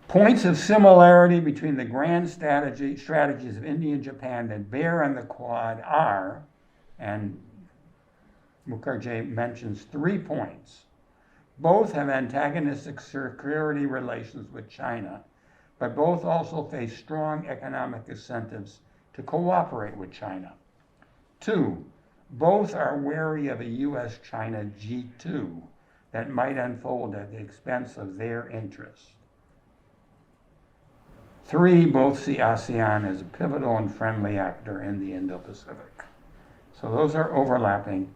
Points of similarity between the grand strategies of India and Japan that bear on the Quad are, and Mukherjee mentions 3 points. Both have antagonistic security relations with China, but both also face strong economic incentives to cooperate with China. 2, both are wary of a US-China G2 that might unfold at the expense of their interests. 3, both see ASEAN as a pivotal and friendly actor in the Indo-Pacific. So those are overlapping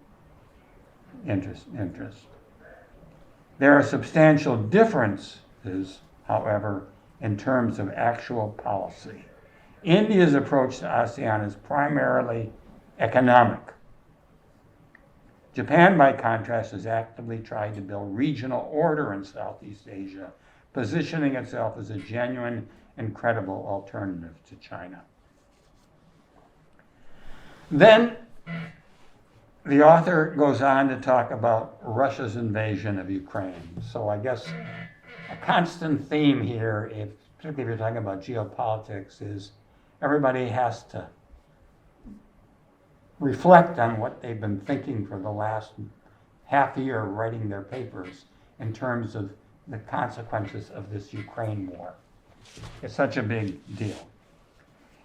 interests. There are substantial differences, however, in terms of actual policy. India's approach to ASEAN is primarily economic. Japan, by contrast, has actively tried to build regional order in Southeast Asia, positioning itself as a genuine and credible alternative to China. Then the author goes on to talk about Russia's invasion of Ukraine. So I guess a constant theme here, particularly if you're talking about geopolitics, is everybody has to reflect on what they've been thinking for the last half year writing their papers in terms of the consequences of this Ukraine war. It's such a big deal.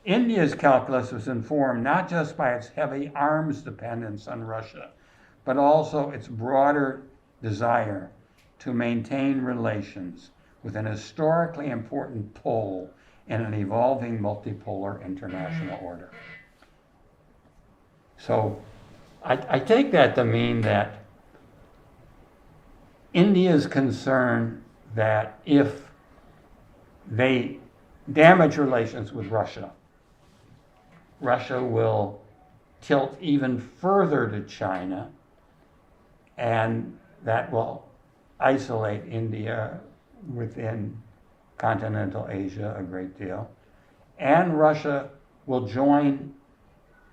India's calculus was informed not just by its heavy arms dependence on Russia, but also its broader desire to maintain relations with an historically important pole in an evolving multipolar international order. So I take that to mean that India's concern that if they damage relations with Russia, Russia will tilt even further to China, and that will isolate India within continental Asia a great deal. And Russia will join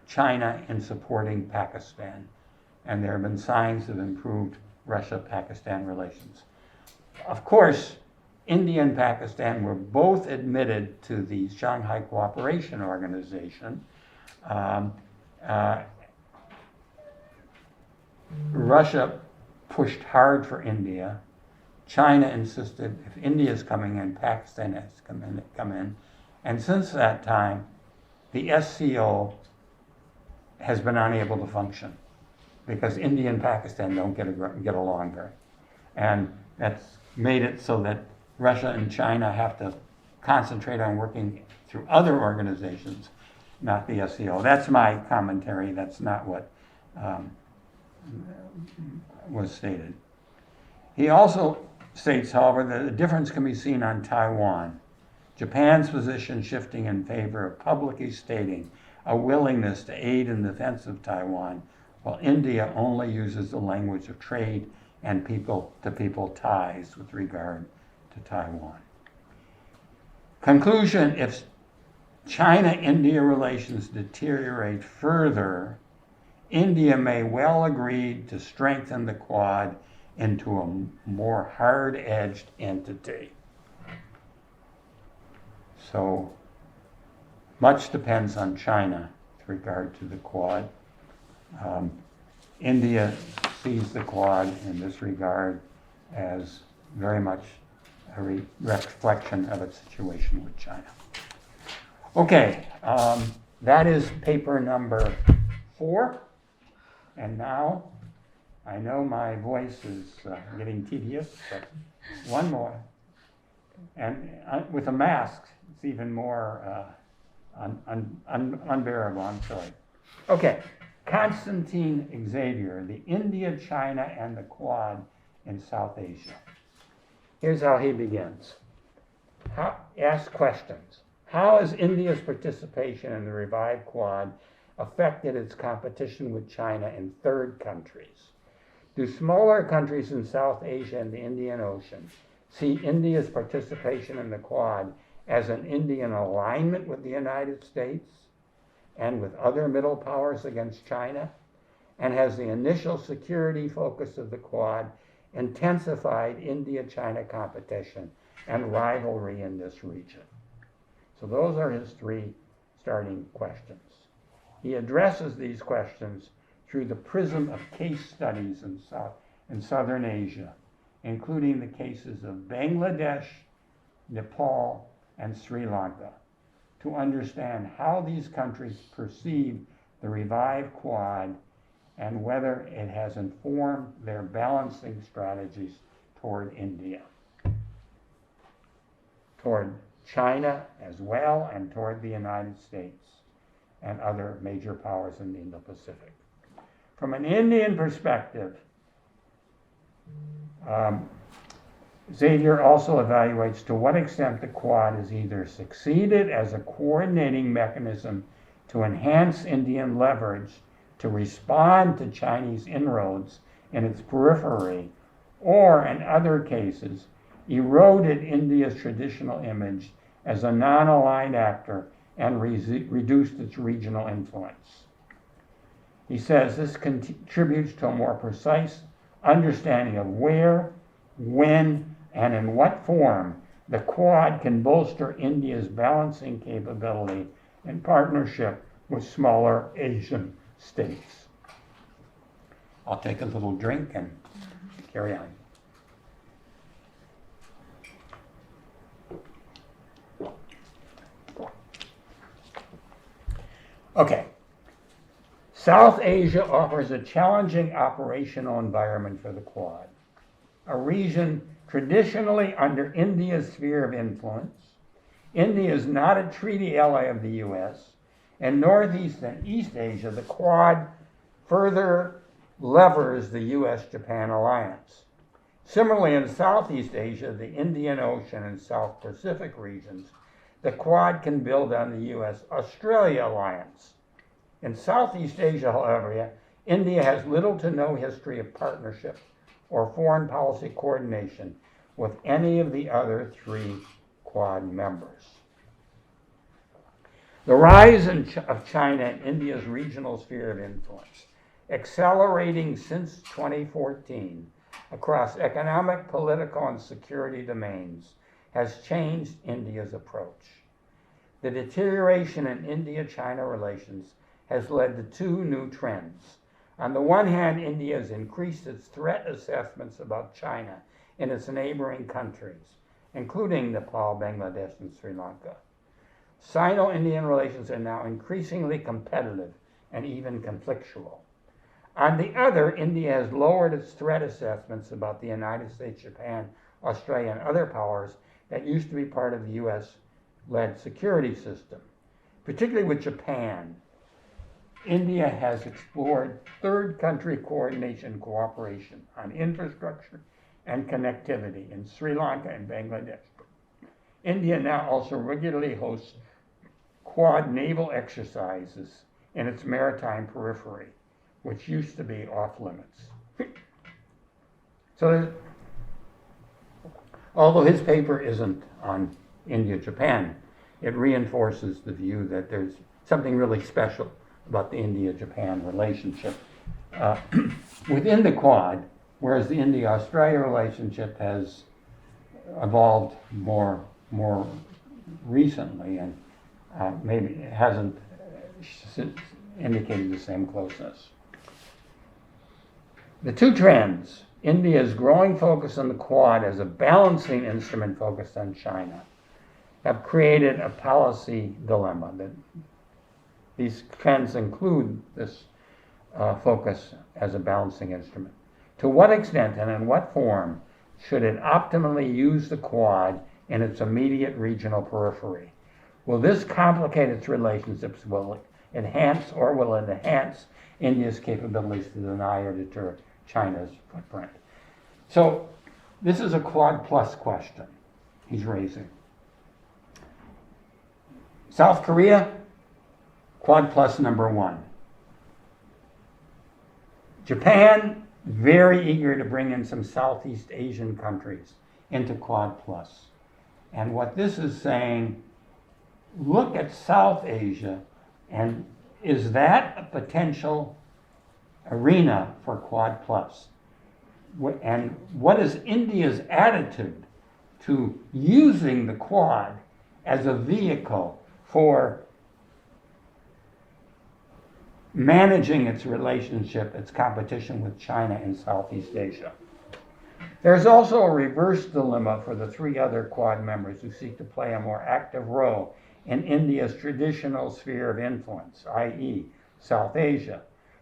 China in supporting Pakistan. And there have been signs of improved Russia-Pakistan relations. Of course, India and Pakistan were both admitted to the Shanghai Cooperation Organization. Russia pushed hard for India. China insisted if India is coming in, Pakistan has to come in. And since that time, the SCO has been unable to function because India and Pakistan don't get along very. And that's made it so that Russia and China have to concentrate on working through other organizations, not the SCO. That's my commentary. That's not what was stated. He also states, however, that the difference can be seen on Taiwan. Japan's position shifting in favor of publicly stating a willingness to aid in defense of Taiwan, while India only uses the language of trade and people-to-people ties with regard to Taiwan. Conclusion: if China-India relations deteriorate further, India may well agree to strengthen the Quad into a more hard-edged entity. So much depends on China with regard to the Quad. India sees the Quad in this regard as very much a reflection of its situation with China. Okay, that is paper number 4. And now, I know my voice is getting tedious, but one more. And with a mask, it's even more unbearable, I'm sorry. Okay, Constantine Xavier, the India, China, and the Quad in South Asia. Here's how he begins. Ask questions. How has India's participation in the revived Quad affected its competition with China in third countries? Do smaller countries in South Asia and the Indian Ocean see India's participation in the Quad as an Indian alignment with the United States and with other middle powers against China? And has the initial security focus of the Quad intensified India-China competition and rivalry in this region? So those are his 3 starting questions. He addresses these questions through the prism of case studies in Southern Asia, including the cases of Bangladesh, Nepal, and Sri Lanka, to understand how these countries perceive the revived Quad and whether it has informed their balancing strategies toward India, toward China as well, and toward the United States and other major powers in the Indo-Pacific. From an Indian perspective, Xavier also evaluates to what extent the Quad has either succeeded as a coordinating mechanism to enhance Indian leverage to respond to Chinese inroads in its periphery, or in other cases, eroded India's traditional image as a non-aligned actor and reduced its regional influence. He says this contributes to a more precise understanding of where, when, and in what form the Quad can bolster India's balancing capability in partnership with smaller Asian states. I'll take a little drink and carry on. Okay. South Asia offers a challenging operational environment for the Quad, a region traditionally under India's sphere of influence. India is not a treaty ally of the U.S. In Northeast and East Asia, the Quad further levers the U.S.-Japan alliance. Similarly, in Southeast Asia, the Indian Ocean and South Pacific regions, the Quad can build on the U.S.-Australia alliance. In Southeast Asia, however, India has little to no history of partnership or foreign policy coordination with any of the other 3 Quad members. The rise of China in India's regional sphere of influence, accelerating since 2014 across economic, political, and security domains, has changed India's approach. The deterioration in India-China relations has led to 2 new trends. On the one hand, India has increased its threat assessments about China in its neighboring countries, including Nepal, Bangladesh, and Sri Lanka. Sino-Indian relations are now increasingly competitive and even conflictual. On the other, India has lowered its threat assessments about the United States, Japan, Australia, and other powers that used to be part of the U.S.-led security system, particularly with Japan. India has explored third country coordination and cooperation on infrastructure and connectivity in Sri Lanka and Bangladesh. India now also regularly hosts Quad naval exercises in its maritime periphery, which used to be off limits. So, although his paper isn't on India-Japan, it reinforces the view that there's something really special about the India-Japan relationship. Within the Quad, whereas the India-Australia relationship has evolved more recently and maybe hasn't indicated the same closeness. The two trends, India's growing focus on the Quad as a balancing instrument focused on China, have created a policy dilemma. That these trends include this focus as a balancing instrument. To what extent and in what form should it optimally use the Quad in its immediate regional periphery? Will this complicate its relationships? Will it enhance India's capabilities to deny or deter China's footprint? So this is a Quad plus question he's raising. South Korea, Quad plus number one. Japan, very eager to bring in some Southeast Asian countries into Quad plus. And what this is saying, look at South Asia, and is that a potential arena for Quad plus? And what is India's attitude to using the Quad as a vehicle for managing its relationship, its competition with China in Southeast Asia? There's also a reverse dilemma for the three other Quad members who seek to play a more active role in India's traditional sphere of influence, i.e., South Asia.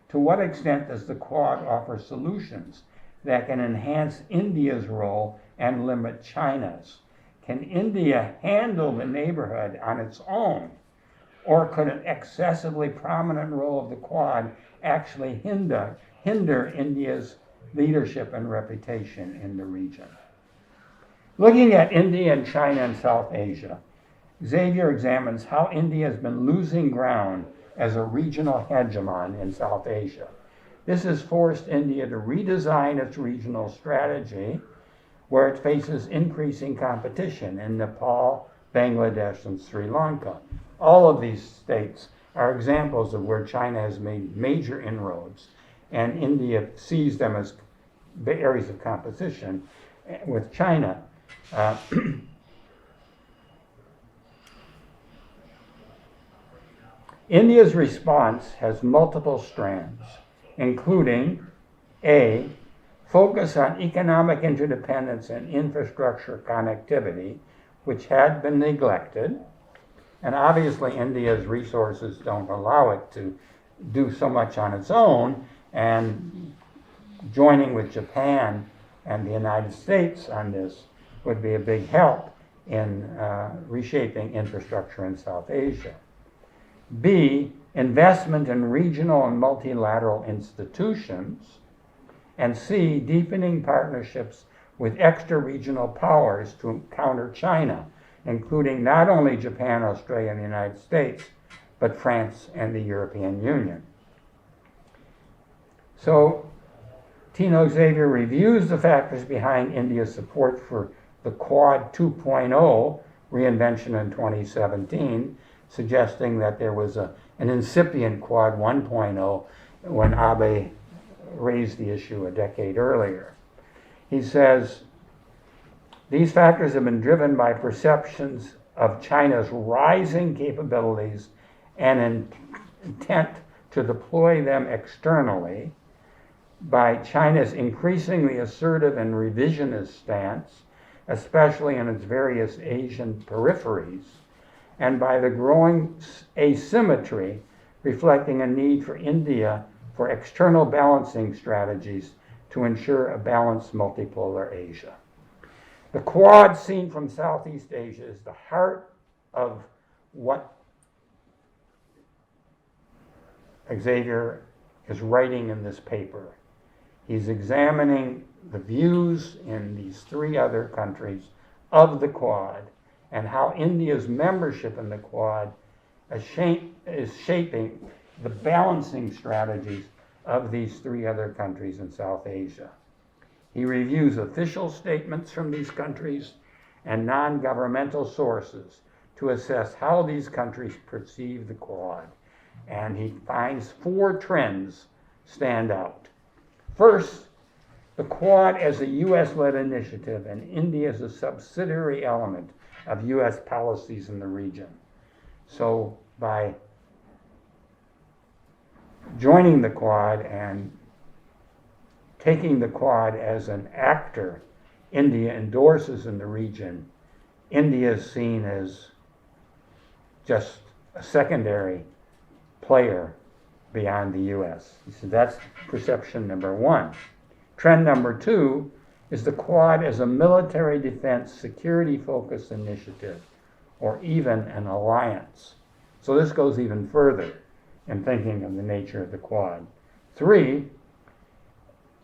To what extent does the Quad offer solutions that can enhance India's role and limit China's? Can India handle the neighborhood on its own? Or could an excessively prominent role of the Quad actually hinder India's leadership and reputation in the region? Looking at India and China and South Asia, Xavier examines how India has been losing ground as a regional hegemon in South Asia. This has forced India to redesign its regional strategy, where it faces increasing competition in Nepal, Bangladesh, and Sri Lanka. All of these states are examples of where China has made major inroads, and India sees them as areas of competition with China. India's response has multiple strands, including A, focus on economic interdependence and infrastructure connectivity, which had been neglected. And obviously India's resources don't allow it to do so much on its own, and joining with Japan and the United States on this would be a big help in reshaping infrastructure in South Asia. B, investment in regional and multilateral institutions. And C, deepening partnerships with extra-regional powers to counter China, including not only Japan, Australia, and the United States, but France and the European Union. So Tino Xavier reviews the factors behind India's support for the Quad 2.0 reinvention in 2017, suggesting that there was an incipient Quad 1.0 when Abe raised the issue a decade earlier. He says, these factors have been driven by perceptions of China's rising capabilities and intent to deploy them externally, by China's increasingly assertive and revisionist stance, especially in its various Asian peripheries, and by the growing asymmetry reflecting a need for India for external balancing strategies to ensure a balanced multipolar Asia. The Quad seen from Southeast Asia is the heart of what Xavier is writing in this paper. He's examining the views in these three other countries of the Quad and how India's membership in the Quad is shaping the balancing strategies of these three other countries in South Asia. He reviews official statements from these countries and non-governmental sources to assess how these countries perceive the Quad. And he finds four trends stand out. First, the Quad as a U.S.-led initiative and India as a subsidiary element of U.S. policies in the region. So by joining the Quad and taking the Quad as an actor India endorses in the region, India is seen as just a secondary player beyond the U.S. So that's perception number one. Trend number two is the Quad as a military defense security-focused initiative, or even an alliance. So this goes even further in thinking of the nature of the Quad. Three,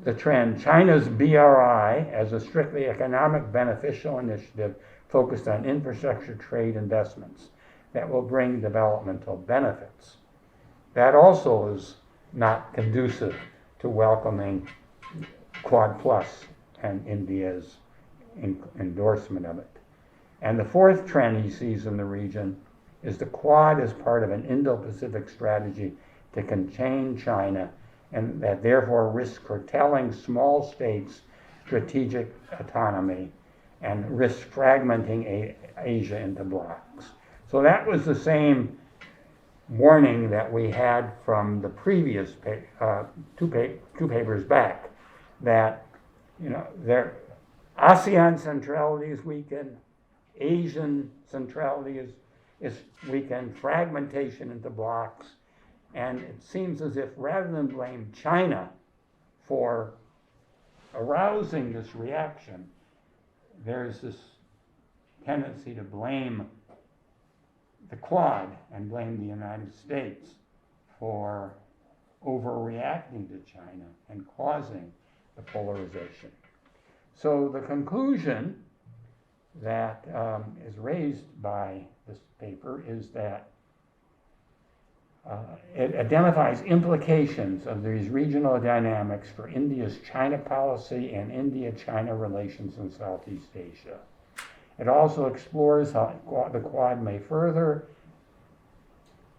the trend, China's BRI as a strictly economic beneficial initiative focused on infrastructure, trade, investments that will bring developmental benefits. That also is not conducive to welcoming Quad Plus and India's endorsement of it. And the fourth trend he sees in the region is the Quad as part of an Indo-Pacific strategy to contain China, and that therefore risks curtailing small states' strategic autonomy and risks fragmenting Asia into blocks. So that was the same warning that we had from the previous two papers back, that their ASEAN centrality is weakened, Asian centrality is weakened, fragmentation into blocks, and it seems as if rather than blame China for arousing this reaction, there's this tendency to blame the Quad and blame the United States for overreacting to China and causing the polarization. So the conclusion that is raised by this paper is that it identifies implications of these regional dynamics for India's China policy and India-China relations in Southeast Asia. It also explores how the Quad may further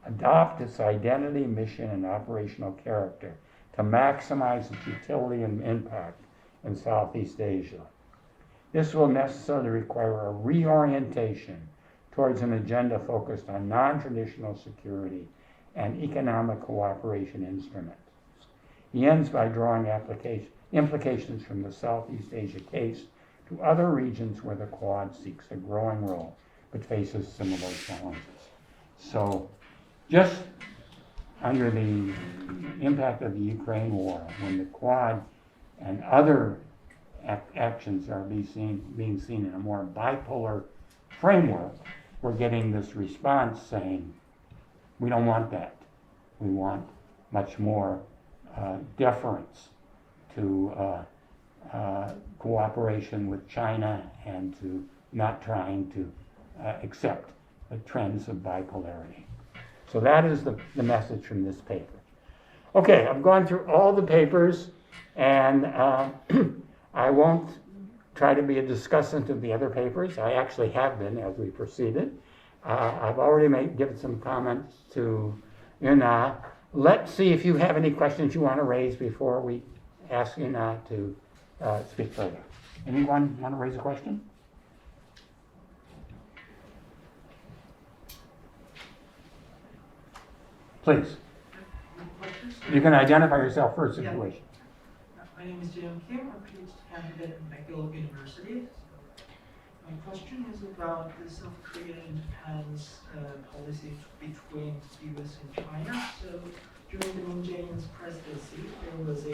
adopt its identity, mission, and operational character to maximize its utility and impact in Southeast Asia. This will necessarily require a reorientation towards an agenda focused on non-traditional security and economic cooperation instruments. He ends by drawing implications from the Southeast Asia case to other regions where the Quad seeks a growing role but faces similar challenges. So just under the impact of the Ukraine war, when the Quad and other actions are being seen in a more bipolar framework, we're getting this response saying, we don't want that. We want much more deference to cooperation with China and to not trying to accept the trends of bipolarity. So that is the message from this paper. Okay, I've gone through all the papers, and I won't try to be a discussant of the other papers. I actually have been as we proceeded. I've already given some comments to Yuna. Let's see if you have any questions you want to raise before we ask Yuna to speak further. Anyone want to raise a question? Please. You can identify yourself first if you wish. My name is Jim Kim. I'm a PhD candidate at McGill University. My question is about the South Korea and Japan's policy between the US and China. So during the Moon Jae-in's presidency, there was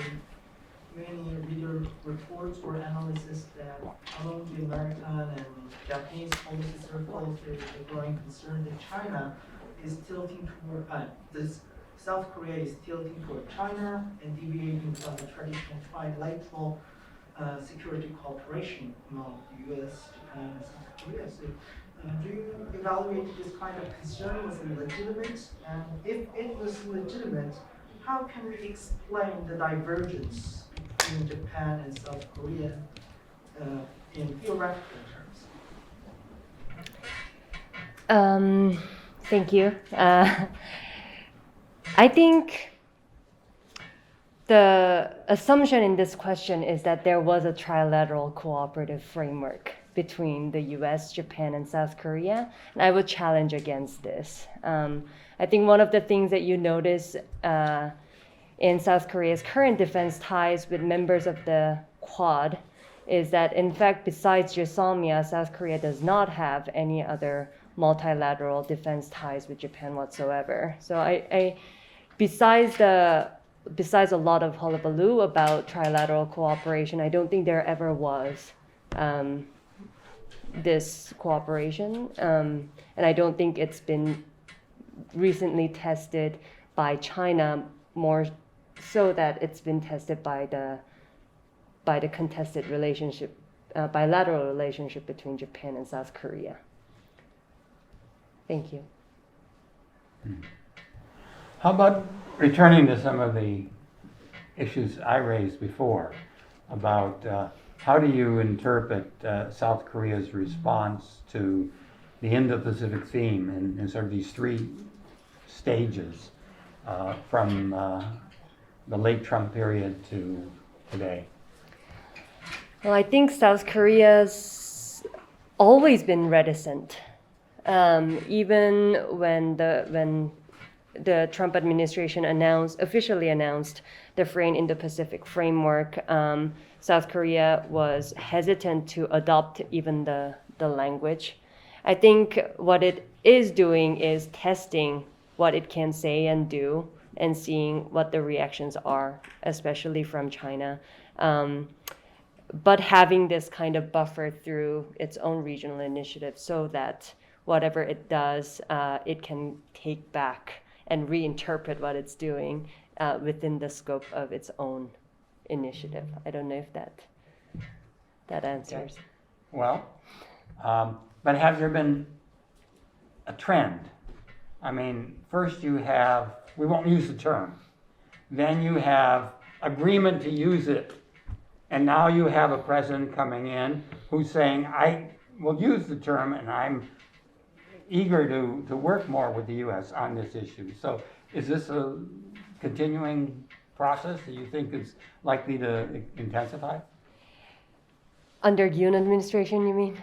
many reader reports or analysis that among the American and Japanese policy circles, there is a growing concern that China is tilting toward, South Korea is tilting toward China and deviating from the traditional trilateral security cooperation among the US, Japan, and South Korea. So, do you evaluate this kind of concern was legitimate? And if it was legitimate, how can we explain the divergence between Japan and South Korea in theoretical terms? Thank you. I think the assumption in this question is that there was a trilateral cooperative framework between the US, Japan, and South Korea. And I would challenge against this. I think one of the things that you notice in South Korea's current defense ties with members of the Quad is that, in fact, besides Jeosmia, South Korea does not have any other multilateral defense ties with Japan whatsoever. So besides a lot of hullabaloo about trilateral cooperation, I don't think there ever was this cooperation. And I don't think it's been recently tested by China, more so that it's been tested by the contested relationship, bilateral relationship between Japan and South Korea. Thank you. How about returning to some of the issues I raised before about how do you interpret South Korea's response to the Indo-Pacific theme in sort of these three stages from the late Trump period to today? Well, I think South Korea's always been reticent. Even when the Trump administration officially announced the Free and Indo-Pacific framework, South Korea was hesitant to adopt even the language. I think what it is doing is testing what it can say and do and seeing what the reactions are, especially from China. But having this kind of buffer through its own regional initiative so that whatever it does, it can take back and reinterpret what it's doing within the scope of its own initiative. I don't know if that answers. Well, but has there been a trend? I mean, first you have, we won't use the term, then you have agreement to use it, and now you have a president coming in who's saying, I will use the term and I'm eager to work more with the U.S. on this issue. So is this a continuing process that you think is likely to intensify? Under Yoon administration, you mean?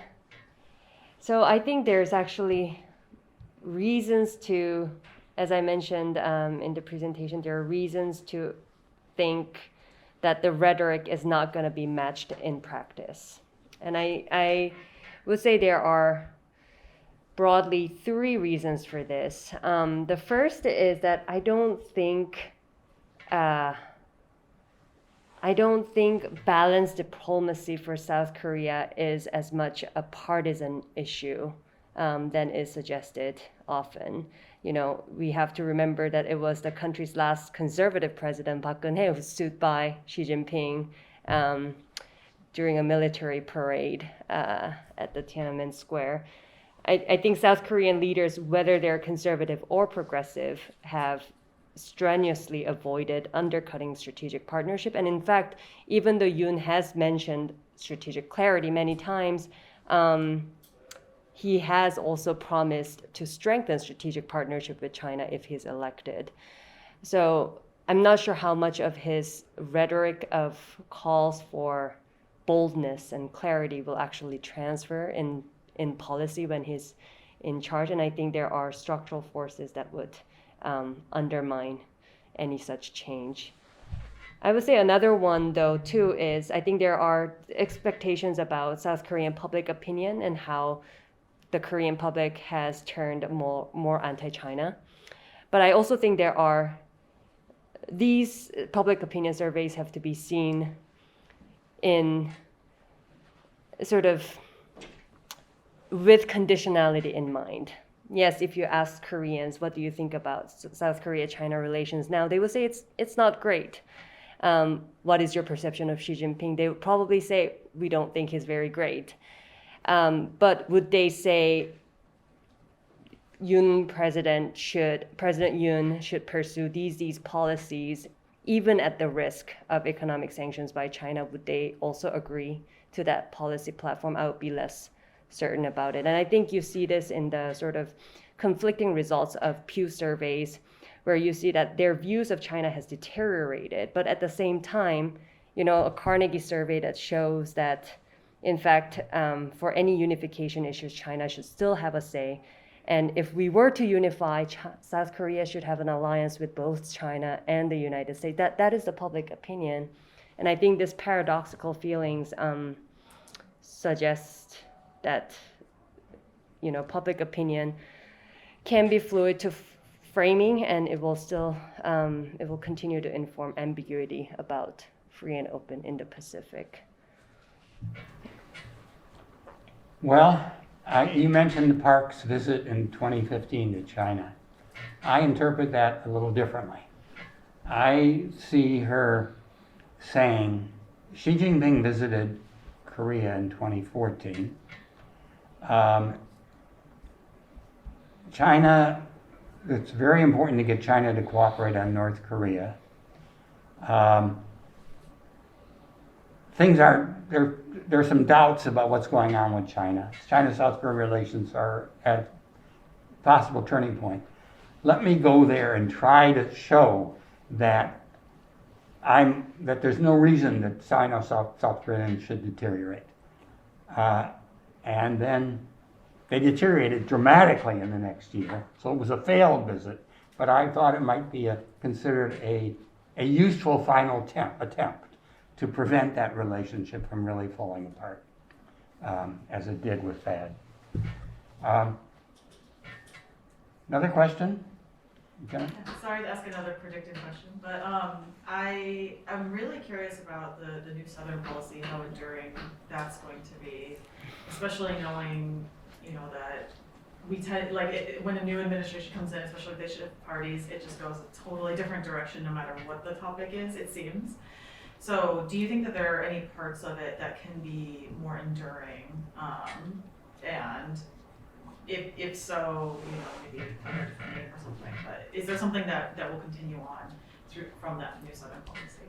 So I think there's actually reasons to, as I mentioned in the presentation, there are reasons to think that the rhetoric is not going to be matched in practice. And I would say there are broadly three reasons for this. The first is that I don't think balanced diplomacy for South Korea is as much a partisan issue than is suggested often. You know, we have to remember that it was the country's last conservative president, Park Geun-hye, who was sued by Xi Jinping during a military parade at the Tiananmen Square. I think South Korean leaders, whether they're conservative or progressive, have strenuously avoided undercutting strategic partnership. And in fact, even though Yoon has mentioned strategic clarity many times, he has also promised to strengthen strategic partnership with China if he's elected. So I'm not sure how much of his rhetoric of calls for boldness and clarity will actually transfer in policy when he's in charge. And I think there are structural forces that would undermine any such change. I would say another one, though, too, is I think there are expectations about South Korean public opinion and how the Korean public has turned more anti-China. But I also think these public opinion surveys have to be seen in sort of with conditionality in mind. Yes, if you ask Koreans, what do you think about South Korea-China relations now, they will say it's not great. What is your perception of Xi Jinping? They would probably say, we don't think he's very great. But would they say President Yoon should pursue these policies, even at the risk of economic sanctions by China? Would they also agree to that policy platform? I would be less certain about it. And I think you see this in the sort of conflicting results of Pew surveys, where you see that their views of China has deteriorated. But at the same time, you know, a Carnegie survey that shows that, in fact, for any unification issues, China should still have a say. And if we were to unify, South Korea should have an alliance with both China and the United States. That is the public opinion. And I think this paradoxical feelings suggest that, you know, public opinion can be fluid to framing, and it will still, it will continue to inform ambiguity about free and open Indo-Pacific. Well, you mentioned Park's visit in 2015 to China. I interpret that a little differently. I see her saying, Xi Jinping visited Korea in 2014. China, it's very important to get China to cooperate on North Korea. Things are, there are some doubts about what's going on with China. China-South Korea relations are at a possible turning point. Let me go there and try to show that that there's no reason that China-South Korea should deteriorate. And then they deteriorated dramatically in the next year, so it was a failed visit. But I thought it might be considered a useful final attempt to prevent that relationship from really falling apart, as it did with THAAD. Another question? Okay. Sorry to ask another predictive question, but I'm really curious about the new Southern policy, how enduring that's going to be, especially knowing, you know, that we tend, like, when a new administration comes in, especially if they shift parties, it just goes a totally different direction no matter what the topic is, it seems. So do you think that there are any parts of it that can be more enduring? And if so, you know, maybe or something, but is there something that will continue on from that new Southern policy?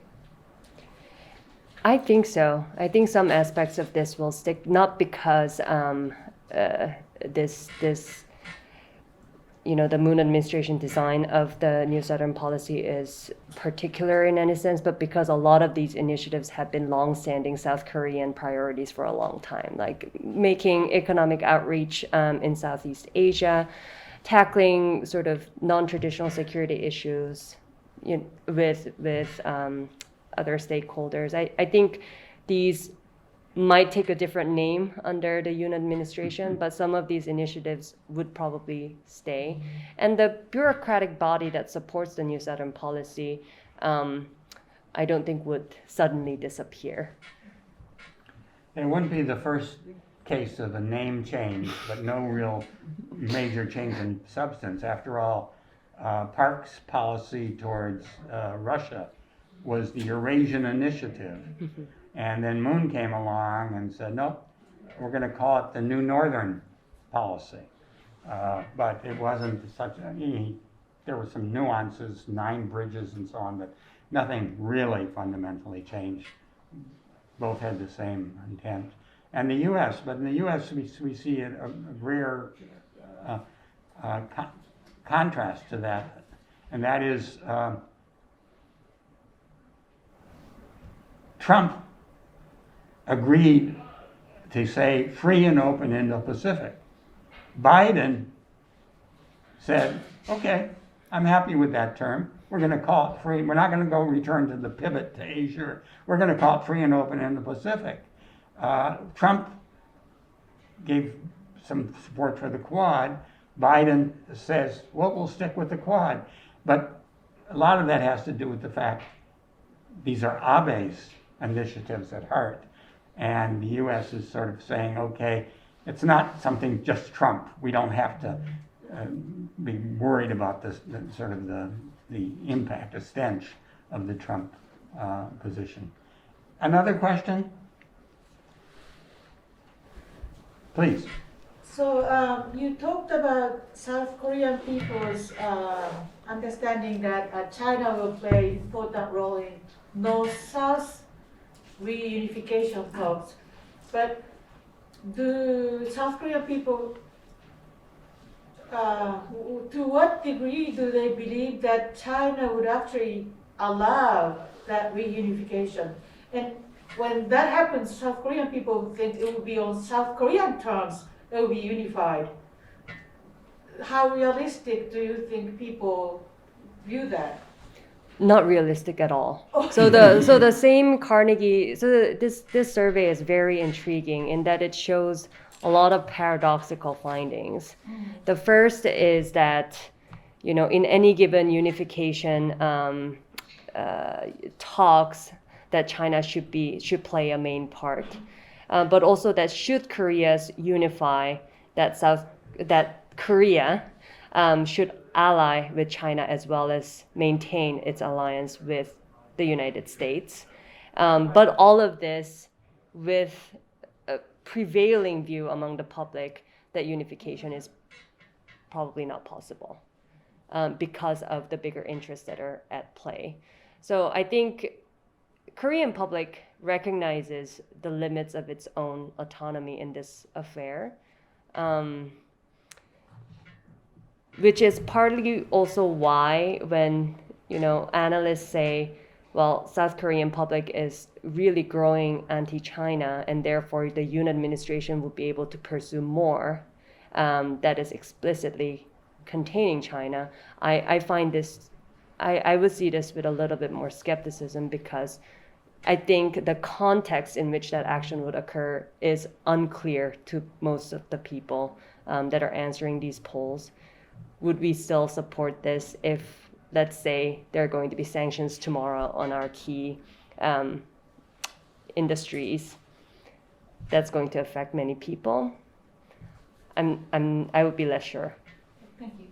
I think so. I think some aspects of this will stick, not because this you know, the Moon administration design of the New Southern policy is particular in any sense, but because a lot of these initiatives have been long-standing South Korean priorities for a long time, like making economic outreach in Southeast Asia, tackling sort of non-traditional security issues with other stakeholders. I think these might take a different name under the Yoon administration, but some of these initiatives would probably stay. And the bureaucratic body that supports the New Southern policy, I don't think would suddenly disappear. It wouldn't be the first case of a name change, but no real major change in substance. After all, Park's policy towards Russia was the Eurasian Initiative. And then Moon came along and said, nope, we're going to call it the New Northern Policy. But it wasn't such a, there were some nuances, 9 bridges and so on, but nothing really fundamentally changed. Both had the same intent. And the U.S., but in the U.S. we see a rare contrast to that, and that is Trump agreed to say free and open Indo-Pacific. Biden said, okay, I'm happy with that term. We're going to call it free. We're not going to go return to the pivot to Asia. We're going to call it free and open Indo-Pacific. Trump gave some support for the Quad. Biden says, well, we'll stick with the Quad. But a lot of that has to do with the fact these are Abe's initiatives at heart. And the U.S. is sort of saying, okay, it's not something just Trump. We don't have to be worried about this, sort of the impact, the stench of the Trump position. Another question? Please. So you talked about South Korean people's understanding that China will play an important role in North-South reunification talks, but do South Korean people to what degree do they believe that China would actually allow that reunification? And when that happens, South Korean people think it will be on South Korean terms it will be unified. How realistic do you think people view that? Not realistic at all. So the same Carnegie. This survey is very intriguing in that it shows a lot of paradoxical findings. The first is that, in any given unification talks, that China should play a main part, but also that should Korea unify, that Korea should ally with China as well as maintain its alliance with the United States. But all of this with a prevailing view among the public that unification is probably not possible because of the bigger interests that are at play. So I think Korean public recognizes the limits of its own autonomy in this affair. Which is partly also why when, analysts say, well, South Korean public is really growing anti-China and therefore the Yoon administration will be able to pursue more that is explicitly containing China. I find this, I would see this with a little bit more skepticism because I think the context in which that action would occur is unclear to most of the people that are answering these polls. Would we still support this if, let's say, there are going to be sanctions tomorrow on our key industries? That's going to affect many people. I would be less sure. Thank you.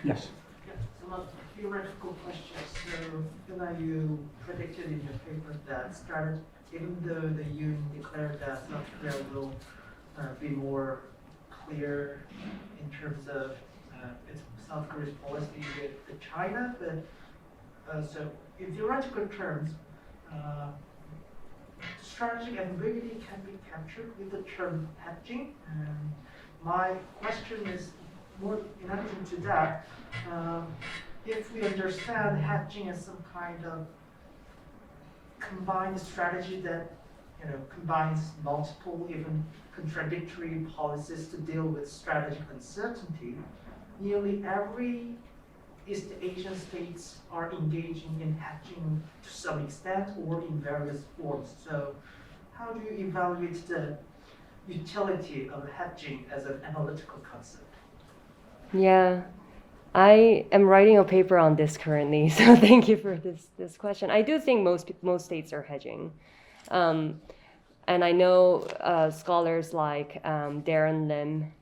Yes. Yeah, some of theoretical questions. So, you predicted in your paper that even though the UN declared that South Korea will be more clear in terms of its South Korea's policy with China, but so in theoretical terms, strategic ambiguity can be captured with the term hedging. My question is more in addition to that, if we understand hedging as some kind of combined strategy that combines multiple, even contradictory policies to deal with strategic uncertainty, nearly every East Asian states are engaging in hedging to some extent or in various forms. So how do you evaluate the utility of hedging as an analytical concept? Yeah, I am writing a paper on this currently, so thank you for this question. I do think most states are hedging. And I know scholars like Darren Lim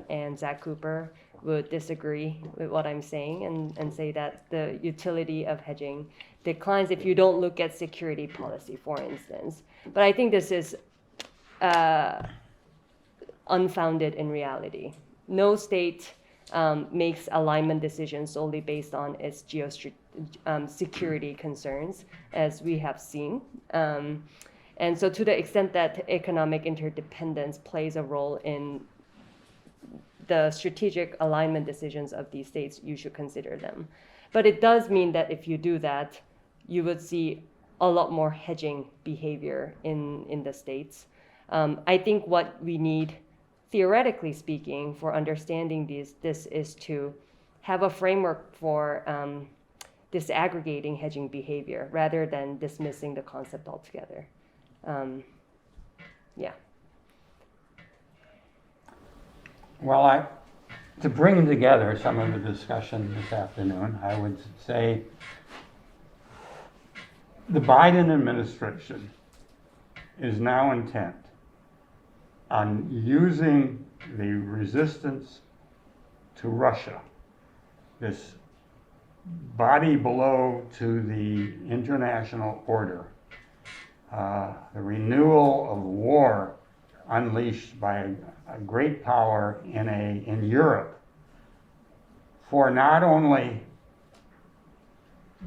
and Zach Cooper would disagree with what I'm saying and say that the utility of hedging declines if you don't look at security policy, for instance. But I think this is unfounded in reality. No state makes alignment decisions solely based on its security concerns, as we have seen. And so to the extent that economic interdependence plays a role in the strategic alignment decisions of these states, you should consider them. But it does mean that if you do that, you would see a lot more hedging behavior in the states. I think what we need, theoretically speaking, for understanding this is to have a framework for disaggregating hedging behavior rather than dismissing the concept altogether. Yeah. Well, to bring together some of the discussion this afternoon, I would say the Biden administration is now intent on using the resistance to Russia, this body blow to the international order, the renewal of war unleashed by a great power in Europe, for not only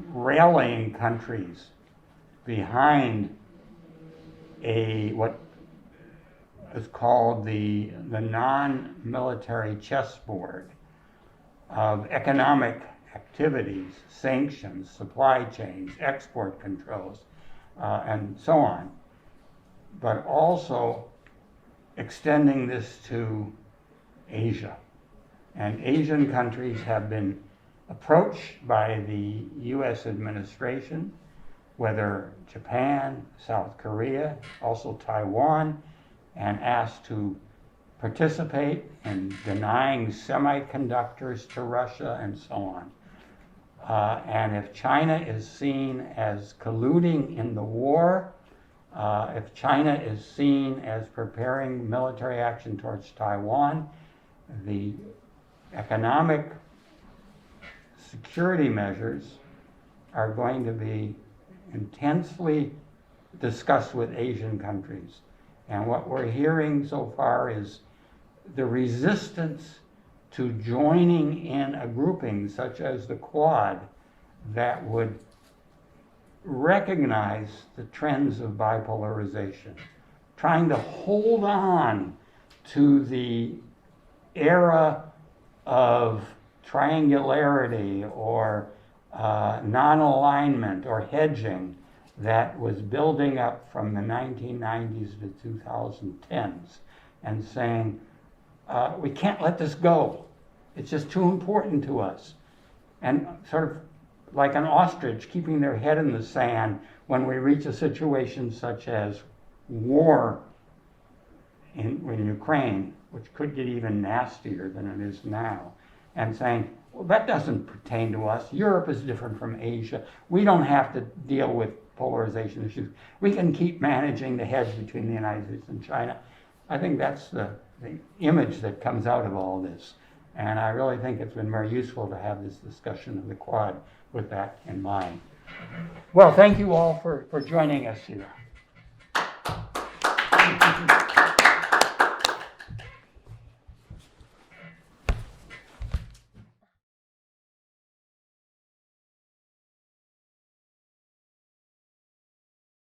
rallying countries behind is called the non-military chessboard of economic activities, sanctions, supply chains, export controls, and so on, but also extending this to Asia. And Asian countries have been approached by the US administration, whether Japan, South Korea, also Taiwan, and asked to participate in denying semiconductors to Russia and so on. And if China is seen as colluding in the war, if China is seen as preparing military action towards Taiwan, the economic security measures are going to be intensely discussed with Asian countries. And what we're hearing so far is the resistance to joining in a grouping such as the Quad that would recognize the trends of bipolarization, trying to hold on to the era of triangularity or non-alignment or hedging that was building up from the 1990s to 2010s, and saying, we can't let this go. It's just too important to us. And sort of like an ostrich keeping their head in the sand when we reach a situation such as war in Ukraine, which could get even nastier than it is now, and saying, well, that doesn't pertain to us. Europe is different from Asia. We don't have to deal with polarization issues. We can keep managing the hedge between the United States and China. I think that's the image that comes out of all this. And I really think it's been very useful to have this discussion of the Quad with that in mind. Well, thank you all for joining us here.